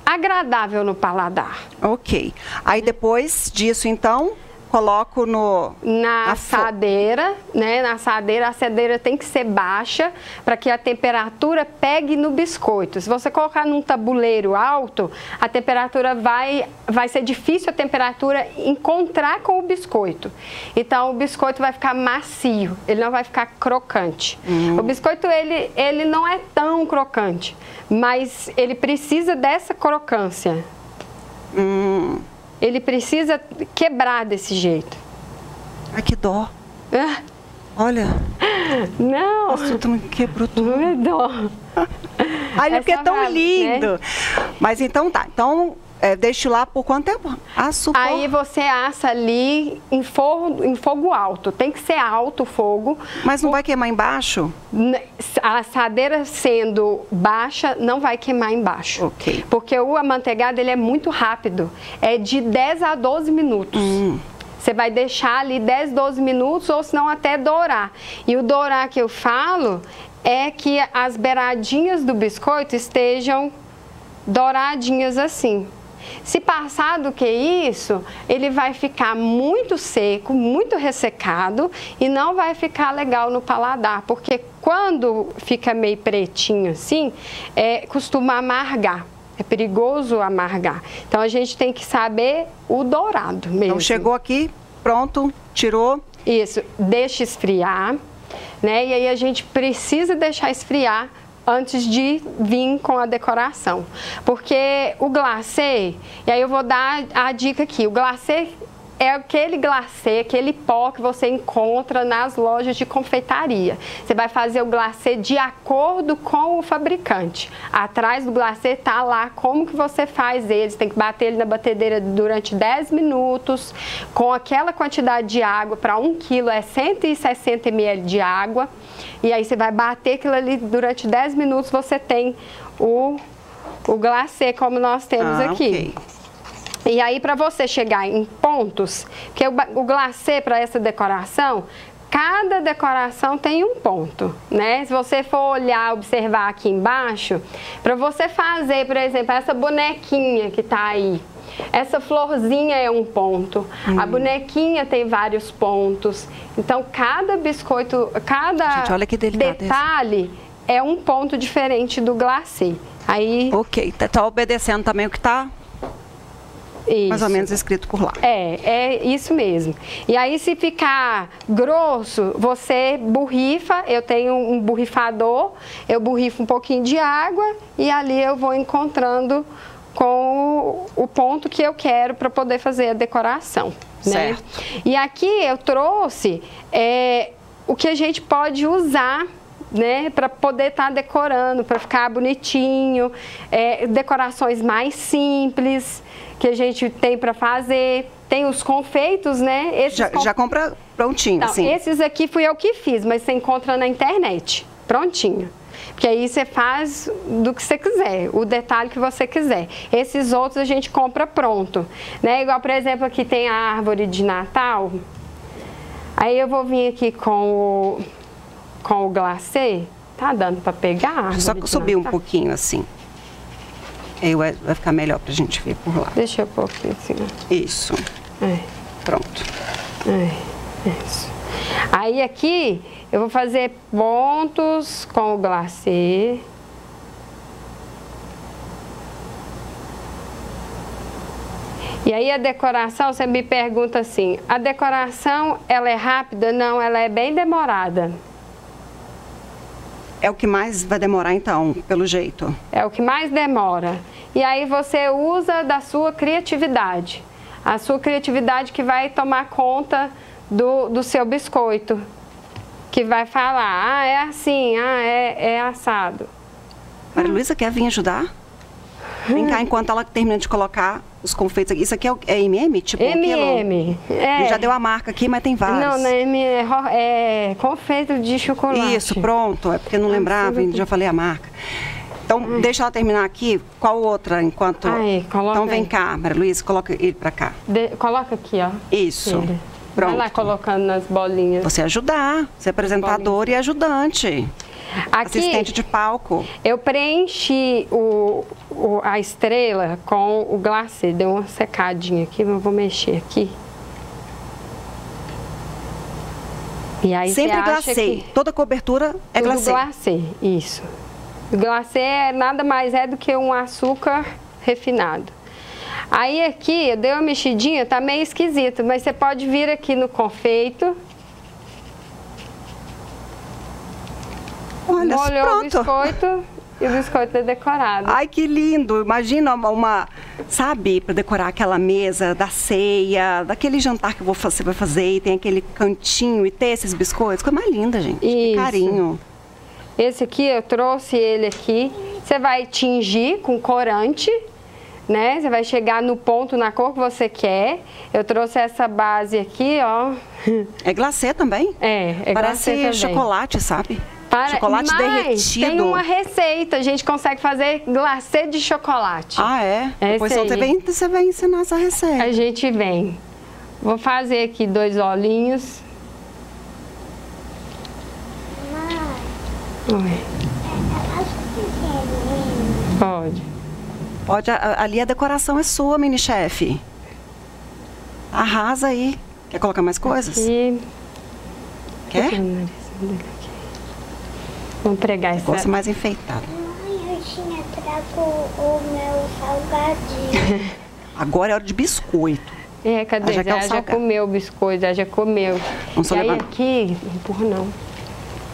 agradável no paladar. Ok. Aí depois disso, então, coloco na assadeira, né? Na assadeira, a assadeira tem que ser baixa para que a temperatura pegue no biscoito. Se você colocar num tabuleiro alto, a temperatura vai ser difícil a temperatura encontrar com o biscoito. Então o biscoito vai ficar macio, ele não vai ficar crocante. O biscoito ele não é tão crocante, mas ele precisa dessa crocância. Ele precisa quebrar desse jeito. Ai, que dó. Olha. Não. Nossa, tu não quebrou tudo. Não é dó. Ai, porque é tão lindo. Né? Mas então tá. Então, deixo lá por quanto tempo? Aí você assa ali em fogo alto. Tem que ser alto o fogo. Mas não vai queimar embaixo? A assadeira sendo baixa, não vai queimar embaixo. Ok. Porque o amanteigado, ele é muito rápido. É de 10 a 12 minutos. Você vai deixar ali 10, 12 minutos ou senão até dourar. E o dourar que eu falo é que as beiradinhas do biscoito estejam douradinhas assim. Se passar do que isso, ele vai ficar muito seco, muito ressecado e não vai ficar legal no paladar, porque quando fica meio pretinho assim, costuma amargar. É perigoso amargar. Então a gente tem que saber o dourado mesmo. Então chegou aqui, pronto, tirou. Isso, deixa esfriar, né? E aí a gente precisa deixar esfriar antes de vir com a decoração. Porque o glacê, e aí eu vou dar a dica aqui, o glacê é aquele glacê, aquele pó que você encontra nas lojas de confeitaria. Você vai fazer o glacê de acordo com o fabricante. Atrás do glacê tá lá como que você faz ele. Você tem que bater ele na batedeira durante 10 minutos, com aquela quantidade de água. Para 1 quilo é 160 ml de água. E aí você vai bater aquilo ali durante 10 minutos, você tem o glacê como nós temos aqui. Okay. E aí, para você chegar em pontos, porque o glacê para essa decoração, cada decoração tem um ponto, né? Se você for olhar, observar aqui embaixo, para você fazer, por exemplo, essa bonequinha que tá aí, Essa florzinha é um ponto. A bonequinha tem vários pontos. Então, cada biscoito, cada Gente, olha que detalhe é um ponto diferente do glacê. Aí... Ok, tá obedecendo também o que tá mais ou menos escrito por lá. É isso mesmo. E aí, se ficar grosso, você borrifa. Eu tenho um borrifador, eu borrifo um pouquinho de água e ali eu vou encontrando com o ponto que eu quero para poder fazer a decoração. Certo. Né? E aqui eu trouxe o que a gente pode usar, né, para poder estar decorando, para ficar bonitinho, decorações mais simples que a gente tem para fazer. Tem os confeitos, né? Já compra prontinho, então, assim. Esses aqui fui eu que fiz, mas você encontra na internet, prontinho. Porque aí você faz do que você quiser, o detalhe que você quiser. Esses outros a gente compra pronto, né? Igual, por exemplo, aqui tem a árvore de Natal. Aí eu vou vir aqui com o glacê. Tá dando para pegar a árvore? Só subir um pouquinho, assim. Aí vai ficar melhor pra gente ver por lá. Deixa eu pôr aqui assim. Isso. Pronto. Isso. Aí aqui eu vou fazer pontos com o glacê. E aí a decoração, você me pergunta assim, a decoração ela é rápida? Não, ela é bem demorada. É o que mais vai demorar então, pelo jeito? É o que mais demora. E aí você usa da sua criatividade. A sua criatividade que vai tomar conta do seu biscoito. Que vai falar, é assim, é assado. Maria Luísa quer vir ajudar? Vem cá, enquanto ela termina de colocar os confeitos aqui. Isso aqui é M&M? Tipo M&M. Já deu a marca aqui, mas tem vários. Não, não é confeito de chocolate. Isso, pronto. É porque eu não lembrava, já falei a marca. Então, deixa ela terminar aqui. Qual outra, enquanto... Então, vem cá, Maria Luísa, coloca ele pra cá. Coloca aqui, ó. Isso. Pronto. Vai lá colocando nas bolinhas. Você ajudar. Você é apresentador e ajudante. Aqui, assistente de palco. Eu preenchi a estrela com o glacê. Deu uma secadinha aqui, mas eu vou mexer aqui. E aí sempre glacê. Toda cobertura é glacê. Glacê, isso. O glacê nada mais é do que um açúcar refinado. Aí aqui, eu dei uma mexidinha, tá meio esquisito, mas você pode vir aqui no confeito. Olha, molhou pronto. O biscoito e o biscoito é decorado. Ai, que lindo! Imagina sabe, para decorar aquela mesa da ceia, daquele jantar que você vai fazer e tem aquele cantinho e ter esses biscoitos. Coisa mais linda, gente. Isso. Que carinho. Esse aqui, eu trouxe ele aqui. Você vai tingir com corante, né? Você vai chegar no ponto, na cor que você quer. Eu trouxe essa base aqui, ó. É glacê também? É parece glacê chocolate, sabe? Chocolate derretido. Tem uma receita, a gente consegue fazer glacê de chocolate. Ah, é? Depois você vai ensinar essa receita. A gente vem. Vou fazer aqui 2 olhinhos. Pode. Pode, ali a decoração é sua, mini chefe. Arrasa aí. Quer colocar mais coisas? Aqui. Quer? Vamos pregar essa. Gosto mais enfeitado. Mãe, eu tinha trago o meu salgadinho. Agora é hora de biscoito. Cadê? Ela já comeu o biscoito, ela já comeu. Vamos só e aí levar. aqui, não empurra não.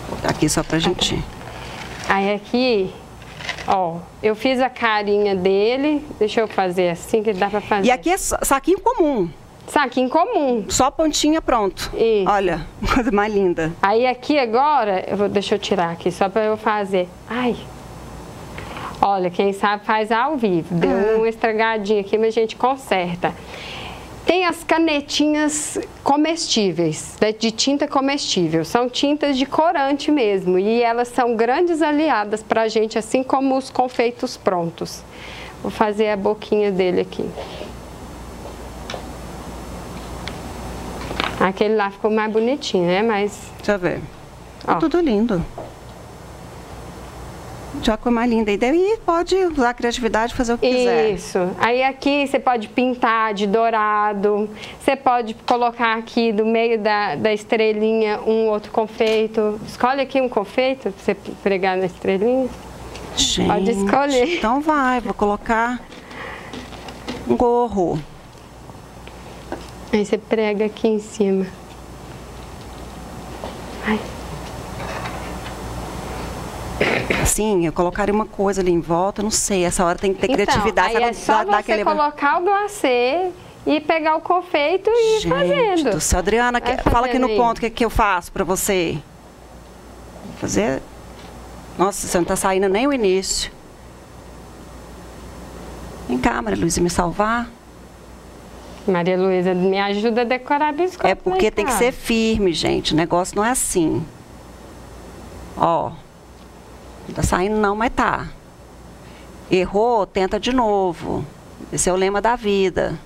Vou botar aqui só pra gente. Aí aqui, ó, eu fiz a carinha dele. Deixa eu fazer assim que dá pra fazer. E aqui é saquinho comum. Saquinho comum. Só pontinha, pronto. Isso. Olha, coisa mais linda. Aí aqui agora, deixa eu tirar aqui, só pra eu fazer. Ai. Olha, quem sabe faz ao vivo. Deu uma estragadinha aqui, mas a gente conserta. Tem as canetinhas comestíveis, de tinta comestível. São tintas de corante mesmo. E elas são grandes aliadas pra gente, assim como os confeitos prontos. Vou fazer a boquinha dele aqui. Aquele lá ficou mais bonitinho, né? Mas... Deixa eu ver. Ó. Tudo lindo. Já com a mais linda. E daí pode usar a criatividade e fazer o que quiser. Isso. Aí aqui você pode pintar de dourado. Você pode colocar aqui do meio da estrelinha um outro confeito. Escolhe aqui um confeito pra você pregar na estrelinha. Gente, pode escolher. Então vou colocar um gorro. Aí você prega aqui em cima. Vai. Assim, eu colocaria uma coisa ali em volta, não sei, essa hora tem que ter criatividade. Aí é só você colocar o glacê e pegar o confeito e ir fazendo. Do céu. Adriana, fala aqui no ponto o que eu faço pra você. Vou fazer... Nossa, você não tá saindo nem o início. Vem cá, Maria Luísa, me salvar. Maria Luísa, me ajuda a decorar biscoito. É porque tem que ser firme, gente. O negócio não é assim. Ó. Não tá saindo não, mas tá. Errou, tenta de novo. Esse é o lema da vida.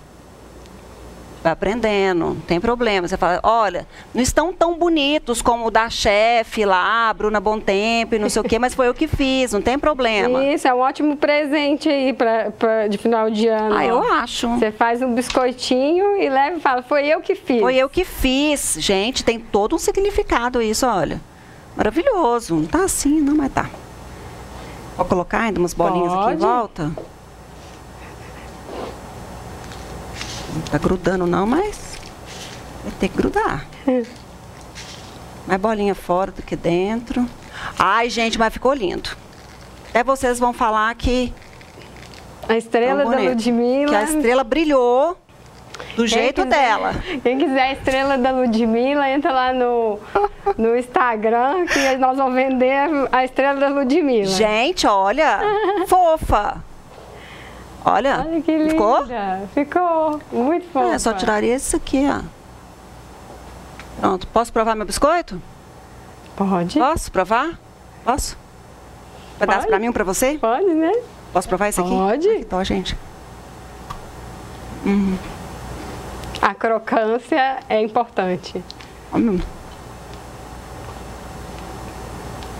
Vai aprendendo, não tem problema. Você fala, olha, não estão tão bonitos como o da chefe lá, Bruna Bontempo e não sei o quê, mas foi eu que fiz, não tem problema. Isso, é um ótimo presente aí de final de ano. Ah, eu acho. Você faz um biscoitinho e leva e fala, foi eu que fiz. Foi eu que fiz. Gente, tem todo um significado isso, olha. Maravilhoso. Não tá assim, não, mas tá. Vou colocar ainda umas bolinhas aqui em volta. Não tá grudando não, mas vai ter que grudar. Mais bolinha fora do que dentro. Ai, gente, mas ficou lindo. Até vocês vão falar que... A estrela da Ludmilla. Que a estrela brilhou do jeito dela. Quem quiser a estrela da Ludmilla, entra lá no Instagram que nós vamos vender a estrela da Ludmilla. Gente, olha, fofa. Olha que linda. Ficou? Ficou, muito fofa. É, só tiraria isso aqui, ó. Pronto, posso provar meu biscoito? Pode. Posso provar? Posso? Um pedaço pra mim, um pra você? Pode, né? Posso provar isso aqui? Pode. Então, gente. A crocância é importante.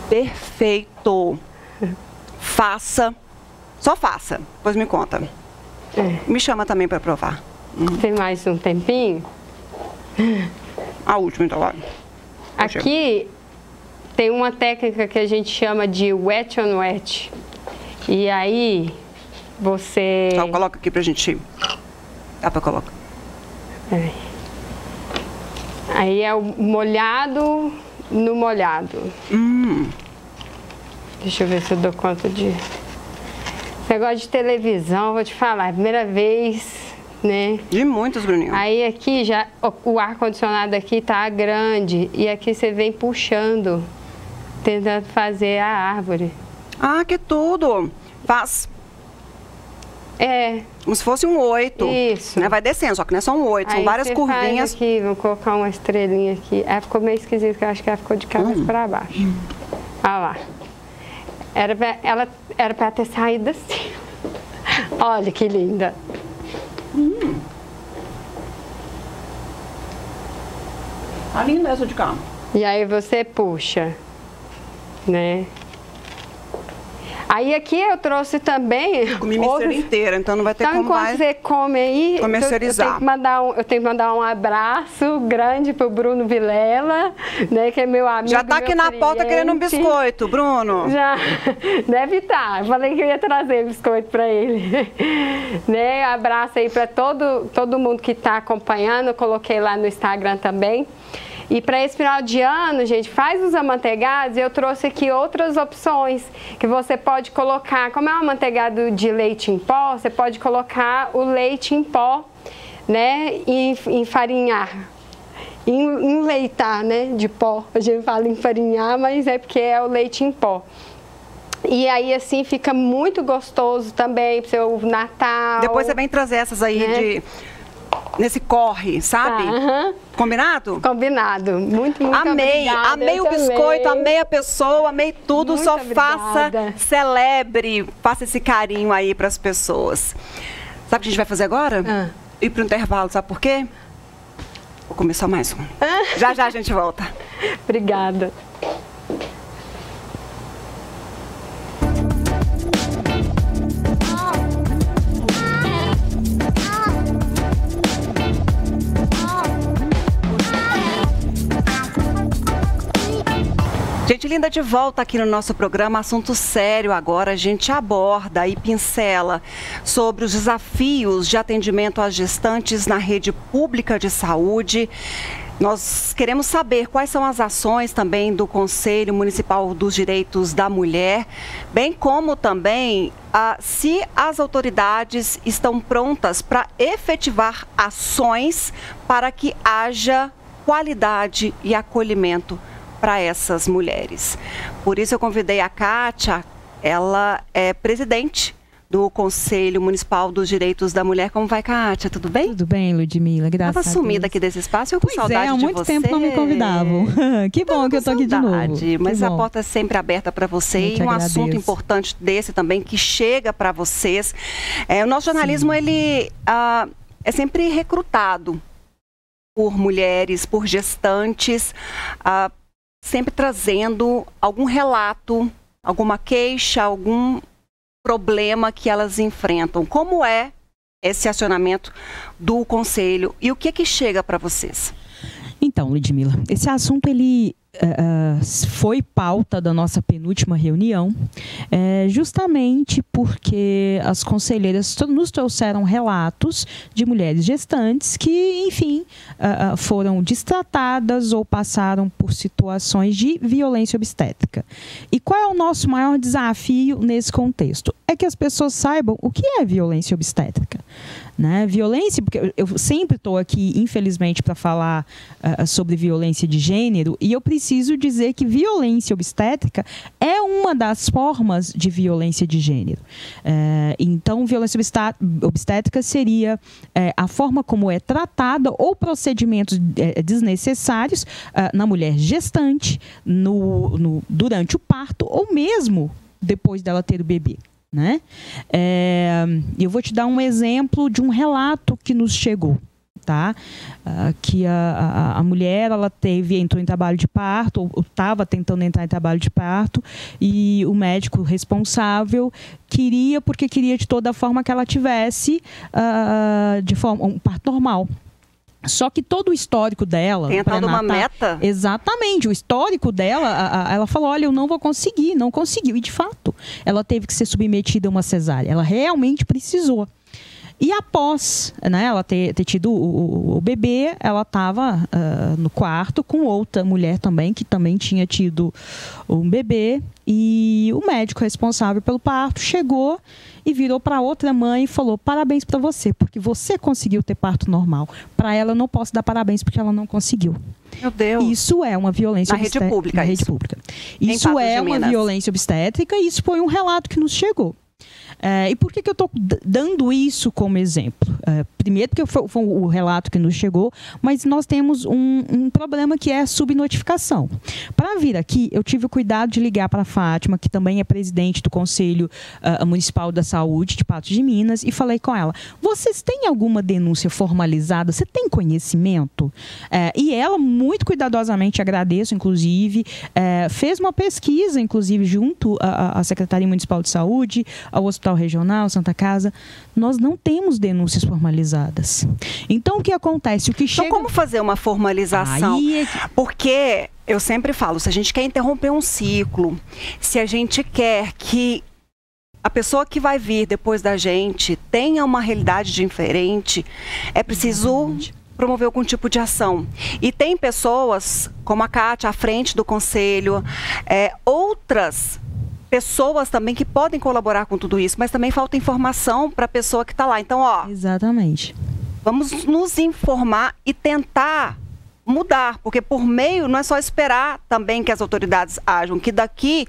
Perfeito. Faça. Só faça. Depois me conta. Me chama também para provar. Tem mais um tempinho? A última, então. Vai. Aqui tem uma técnica que a gente chama de wet on wet. E aí você... Então, coloca aqui pra gente... Dá pra colocar. Aí é o molhado no molhado. Deixa eu ver se eu dou conta de... Negócio de televisão, vou te falar, é a primeira vez, né? De muitos, Bruninho. Aí aqui já, o ar-condicionado aqui tá grande e aqui você vem puxando, tentando fazer a árvore. Ah, que tudo! Faz... É. Como se fosse um 8. Isso. Né? Vai descendo, só que não é só um 8, são várias curvinhas. Faz aqui, vou colocar uma estrelinha aqui. Ela ficou meio esquisita, porque eu acho que ela ficou de cabeça para baixo. Olha lá. Era pra ter saído assim. Olha que linda. Tá linda essa de cá. E aí você puxa, né? Aí aqui eu trouxe também... Comi mistura inteira, então não vai ter então, como mais... Então, enquanto você come aí, comercializar. Eu tenho que mandar um abraço grande pro Bruno Vilela, né, que é meu amigo. Já tá aqui na porta querendo um biscoito, Bruno. Já, deve estar. Falei que eu ia trazer biscoito para ele. Né, abraço aí para todo mundo que está acompanhando, eu coloquei lá no Instagram também. E para esse final de ano, gente, faz os amanteigados. Eu trouxe aqui outras opções que você pode colocar. Como é um amanteigado de leite em pó, você pode colocar o leite em pó, né, e enfarinhar. Enleitar, né, de pó. A gente fala enfarinhar, mas é porque é o leite em pó. E aí, assim, fica muito gostoso também para o seu Natal. Depois você vem trazer essas aí, né, nesse corre, sabe? Tá, Combinado? Combinado. Muito amei, obrigada. Amei o biscoito, amei a pessoa, amei tudo. Muito só obrigada. Faça, celebre, faça esse carinho aí para as pessoas. Sabe o que a gente vai fazer agora? Ir pro intervalo, sabe por quê? Vou comer só mais um. Já já a gente volta. Obrigada. gente linda, de volta aqui no nosso programa. Assunto sério agora. A gente aborda e pincela sobre os desafios de atendimento às gestantes na rede pública de saúde. Nós queremos saber quais são as ações também do Conselho Municipal dos Direitos da Mulher, bem como também se as autoridades estão prontas para efetivar ações para que haja qualidade e acolhimento para essas mulheres. Por isso eu convidei a Kátia, ela é presidente do Conselho Municipal dos Direitos da Mulher. Como vai, Kátia? Tudo bem? Tudo bem, Ludmila, graças a Deus. Estava sumida aqui desse espaço, eu com saudade de você. Há muito tempo não me convidavam. Que bom que eu estou aqui de novo. Mas a porta é sempre aberta para você e um assunto importante desse também que chega para vocês. O nosso jornalismo, ele é sempre recrutado por mulheres, por gestantes, sempre trazendo algum relato, alguma queixa, algum problema que elas enfrentam. Como é esse acionamento do Conselho e o que chega para vocês? Então, Ludmila, esse assunto ele foi pauta da nossa penúltima reunião, justamente porque as conselheiras nos trouxeram relatos de mulheres gestantes que, enfim, foram destratadas ou passaram por situações de violência obstétrica. E qual é o nosso maior desafio nesse contexto? É que as pessoas saibam o que é violência obstétrica. Né? Violência, porque eu sempre estou aqui, infelizmente, para falar sobre violência de gênero, e eu preciso dizer que violência obstétrica é uma das formas de violência de gênero. Então, violência obstétrica seria a forma como é tratada ou procedimentos desnecessários na mulher gestante, durante o parto ou mesmo depois dela ter o bebê. Né? Eu vou te dar um exemplo de um relato que nos chegou, tá? Que a mulher entrou em trabalho de parto, ou estava tentando entrar em trabalho de parto, e o médico responsável porque queria de toda forma que ela tivesse um parto normal. Só que todo o histórico dela... Tem entrado uma meta? Exatamente. O histórico dela, ela falou, olha, eu não vou conseguir, não conseguiu. E, de fato, ela teve que ser submetida a uma cesárea. Ela realmente precisou. E após ela ter tido o bebê, ela estava no quarto com outra mulher também, que também tinha tido um bebê. E o médico responsável pelo parto chegou e virou para outra mãe e falou, parabéns para você, porque você conseguiu ter parto normal. Para ela eu não posso dar parabéns porque ela não conseguiu. Meu Deus. Isso é uma violência obstétrica. Na rede pública. Na rede pública. Isso é uma violência obstétrica e isso foi um relato que nos chegou. E por que eu estou dando isso como exemplo? Primeiro, porque foi o relato que nos chegou, mas nós temos um problema que é a subnotificação. Para vir aqui, eu tive o cuidado de ligar para a Fátima, que também é presidente do Conselho Municipal da Saúde de Patos de Minas, e falei com ela, vocês têm alguma denúncia formalizada? Você tem conhecimento? E ela, muito cuidadosamente, agradeço, inclusive, fez uma pesquisa, inclusive, junto à Secretaria Municipal de Saúde, ao Hospital Regional, Santa Casa, nós não temos denúncias formalizadas. Então, o que acontece? Então, como fazer uma formalização? Porque, eu sempre falo, se a gente quer interromper um ciclo, se a gente quer que a pessoa que vai vir depois da gente tenha uma realidade diferente, é preciso promover algum tipo de ação. E tem pessoas, como a Kátia, à frente do Conselho, outras pessoas também que podem colaborar com tudo isso, mas também falta informação para a pessoa que está lá. Então, exatamente. Vamos nos informar e tentar mudar, porque por meio, não é só esperar também que as autoridades ajam, que daqui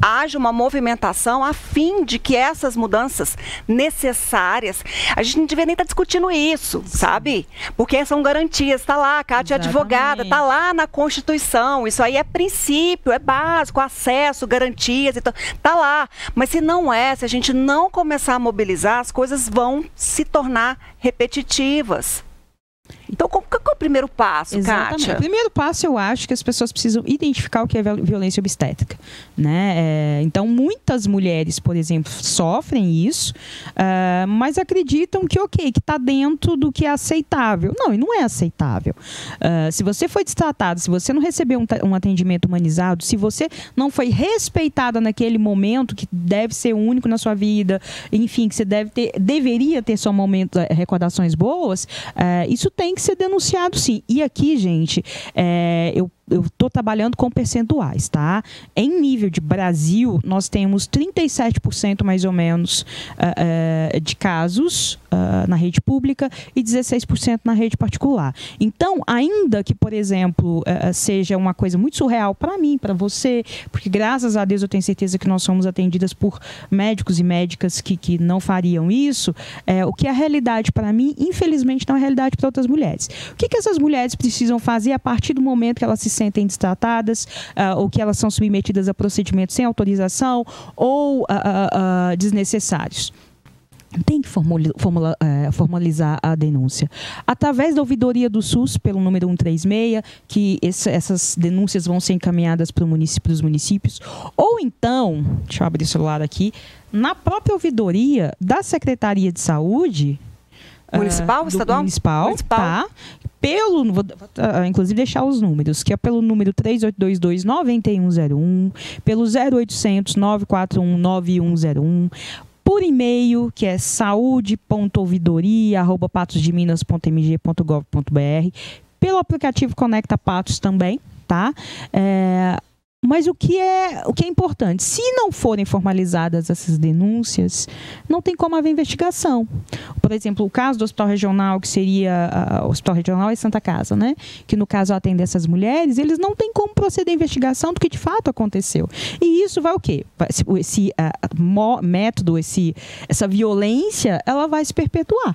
haja uma movimentação a fim de que essas mudanças necessárias, a gente não deveria nem estar discutindo isso, sabe? Porque são garantias, está lá, a Kátia é advogada, está lá na Constituição, isso aí é princípio, é básico, acesso, garantias, então, está lá. Mas se não se a gente não começar a mobilizar, as coisas vão se tornar repetitivas. Então, qual é o primeiro passo, Exatamente. Kátia? O primeiro passo, eu acho que as pessoas precisam identificar o que é violência obstétrica, né? Então, muitas mulheres, por exemplo, sofrem isso, mas acreditam que, que está dentro do que é aceitável. Não, e não é aceitável. Se você foi destratado, se você não recebeu um atendimento humanizado, se você não foi respeitada naquele momento, que deve ser único na sua vida, enfim, que você deveria ter só recordações boas, isso tem que ser denunciado, sim. E aqui, gente, eu estou trabalhando com percentuais, tá? Em nível de Brasil, nós temos 37% mais ou menos de casos na rede pública e 16% na rede particular. Então, ainda que, por exemplo, seja uma coisa muito surreal para mim, para você, porque graças a Deus eu tenho certeza que nós somos atendidas por médicos e médicas que não fariam isso, o que é a realidade para mim, infelizmente, não é a realidade para outras mulheres. O que essas mulheres precisam fazer a partir do momento que elas se sentem destratadas, ou que elas são submetidas a procedimentos sem autorização ou desnecessários? Tem que formalizar a denúncia. Através da ouvidoria do SUS, pelo número 136, que essas denúncias vão ser encaminhadas para os municípios. Ou então, deixa eu abrir o celular aqui, na própria ouvidoria da Secretaria de Saúde... Municipal, estadual? Municipal, tá? Vou inclusive deixar os números, que é pelo número 3822-9101, pelo 0800 941 9101, por e-mail, que é saude.ouvidoria@patosdeminas.mg.gov.br, pelo aplicativo Conecta Patos também, tá? Mas o que é importante? Se não forem formalizadas essas denúncias, não tem como haver investigação. Por exemplo, o caso do Hospital Regional, que seria o Hospital Regional e Santa Casa, né? Que no caso atende essas mulheres, eles não têm como proceder à investigação do que de fato aconteceu. E isso vai o quê? Esse método, essa violência, ela vai se perpetuar.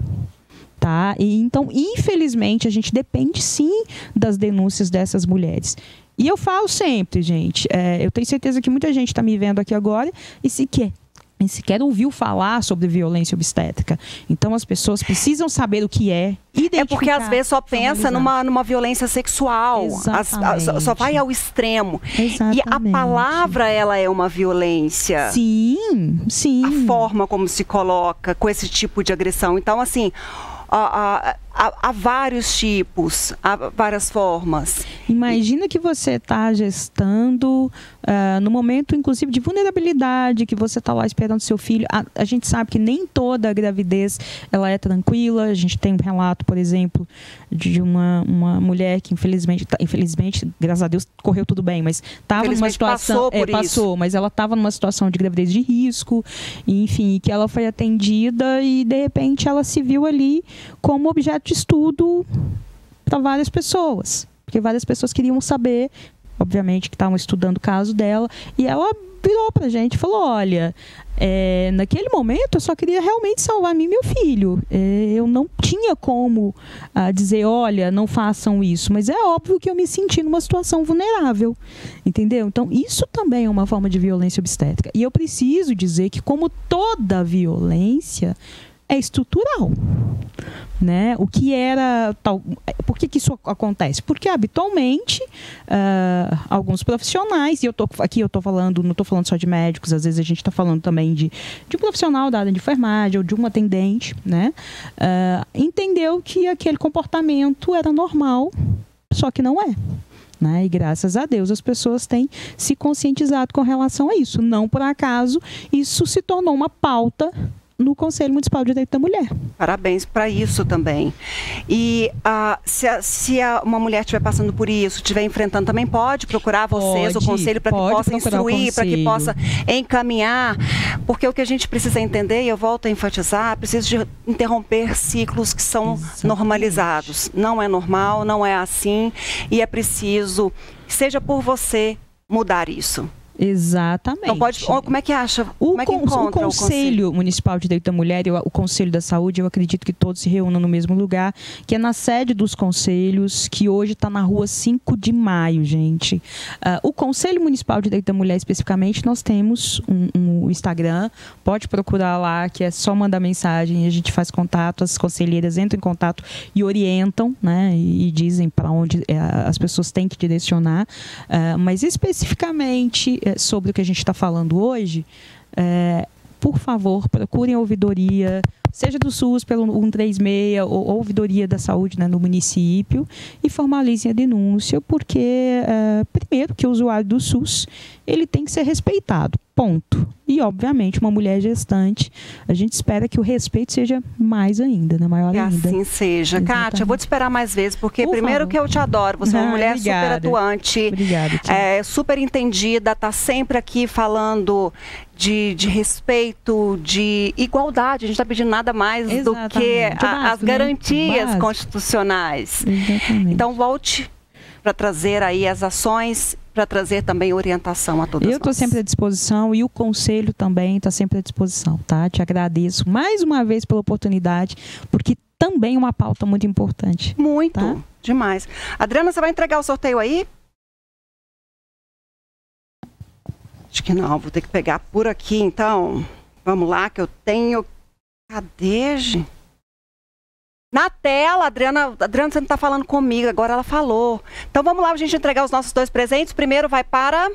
Tá? E, então, infelizmente, a gente depende sim das denúncias dessas mulheres. E eu falo sempre, gente, eu tenho certeza que muita gente está me vendo aqui agora e sequer ouviu falar sobre violência obstétrica. Então, as pessoas precisam saber o que é, identificar. É porque às vezes só pensa numa violência sexual. Só vai ao extremo. Exatamente. E a palavra, ela é uma violência. Sim, sim. A forma como se coloca com esse tipo de agressão. Então, assim... Há vários tipos, há várias formas. Imagina que você está gestando no momento, inclusive, de vulnerabilidade, que você está lá esperando seu filho. A gente sabe que nem toda a gravidez ela é tranquila. A gente tem um relato, por exemplo, de uma mulher que, infelizmente, graças a Deus, correu tudo bem, mas estava numa situação... mas ela estava numa situação de gravidez de risco, enfim, que ela foi atendida e, de repente, ela se viu ali como objeto de estudo para várias pessoas, porque várias pessoas queriam saber, obviamente, que estavam estudando o caso dela, e ela virou pra gente e falou: olha, naquele momento eu só queria realmente salvar mim e meu filho, eu não tinha como dizer, olha, não façam isso, mas é óbvio que eu me senti numa situação vulnerável, entendeu? Então isso também é uma forma de violência obstétrica, e eu preciso dizer que, como toda violência, é estrutural, né? O que era tal? Por que isso acontece? Porque habitualmente alguns profissionais, e eu estou falando, não estou falando só de médicos, às vezes a gente está falando também de um profissional da área de enfermagem ou de um atendente, né? Entendeu que aquele comportamento era normal, só que não é. Né? E graças a Deus as pessoas têm se conscientizado com relação a isso. Não por acaso isso se tornou uma pauta no Conselho Municipal de Direito da Mulher. Parabéns para isso também. E se uma mulher estiver passando por isso, estiver enfrentando, também pode procurar vocês, o Conselho, para que possa instruir, para que possa encaminhar, porque o que a gente precisa entender, e eu volto a enfatizar, precisa de interromper ciclos que são normalizados. Não é normal, não é assim, e é preciso, seja por você, mudar isso. Exatamente. Então pode, como é que acha? Como é que encontra o Conselho Municipal de Direito da Mulher e o Conselho da Saúde, eu acredito que todos se reúnam no mesmo lugar, que é na sede dos conselhos, que hoje está na rua 5 de maio, gente. O Conselho Municipal de Direito da Mulher, especificamente, nós temos um Instagram, pode procurar lá, que é só mandar mensagem, a gente faz contato, as conselheiras entram em contato e orientam, né, e dizem para onde as pessoas têm que direcionar, mas especificamente sobre o que a gente está falando hoje, por favor, procurem a ouvidoria, seja do SUS pelo 136 ou ouvidoria da saúde, né, no município, e formalizem a denúncia, porque, primeiro, que o usuário do SUS ele tem que ser respeitado, ponto. E, obviamente, uma mulher gestante, a gente espera que o respeito seja mais ainda, né? Maior ainda. Que assim seja. Exatamente. Kátia, eu vou te esperar mais vezes, porque primeiro que eu te adoro, você é uma mulher super atuante, super entendida, tá sempre aqui falando de respeito, de igualdade. A gente não está pedindo nada mais do que as garantias constitucionais. Exatamente. Então, volte para trazer aí as ações, para trazer também orientação a todos nós. Eu estou sempre à disposição e o Conselho também está sempre à disposição, tá? Te agradeço mais uma vez pela oportunidade, porque também é uma pauta muito importante. Muito, tá? Demais. Adriana, você vai entregar o sorteio aí? Acho que não, vou ter que pegar por aqui, então. Vamos lá, que eu tenho... Cadê, gente? Na tela, Adriana, você não está falando comigo, agora ela falou. Então vamos lá, a gente entregar os nossos 2 presentes. Primeiro vai para...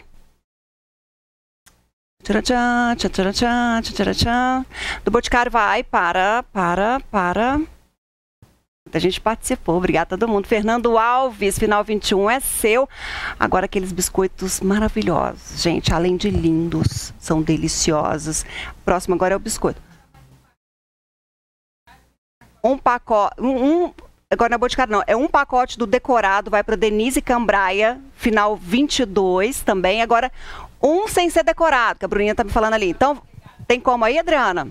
Do Boticário vai para... A gente participou, obrigada a todo mundo. Fernando Alves, final 21 é seu. Agora aqueles biscoitos maravilhosos, gente, além de lindos, são deliciosos. Próximo agora é o biscoito. Um pacote, agora não é Boticário não, é um pacote do decorado, vai para Denise Cambraia, final 22 também. Agora, um sem ser decorado, que a Bruninha tá me falando ali. Então, tem como aí, Adriana?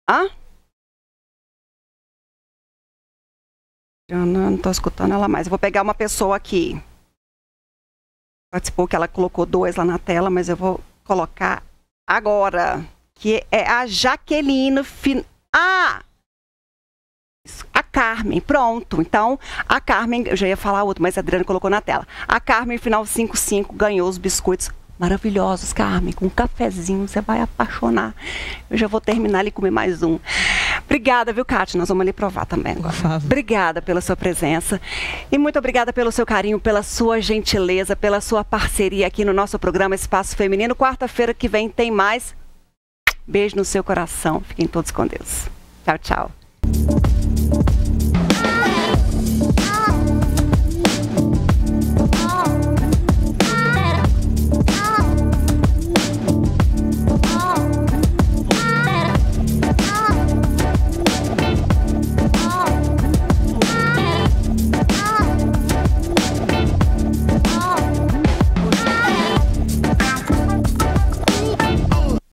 Hã? Eu não estou escutando ela mais. Eu vou pegar uma pessoa aqui. Participou que ela colocou 2 lá na tela, mas eu vou colocar agora, que é a Jaqueline... A Carmen, pronto. Então, a Carmen, eu já ia falar outro, mas a Adriana colocou na tela. A Carmen, final 55, ganhou os biscoitos maravilhosos, Carmen, com um cafezinho, você vai apaixonar. Eu já vou terminar ali e comer mais um. Obrigada, viu, Kátia? Nós vamos ali provar também agora. Obrigada pela sua presença e muito obrigada pelo seu carinho, pela sua gentileza, pela sua parceria aqui no nosso programa Espaço Feminino. Quarta-feira que vem tem mais. Beijo no seu coração. Fiquem todos com Deus. Tchau, tchau.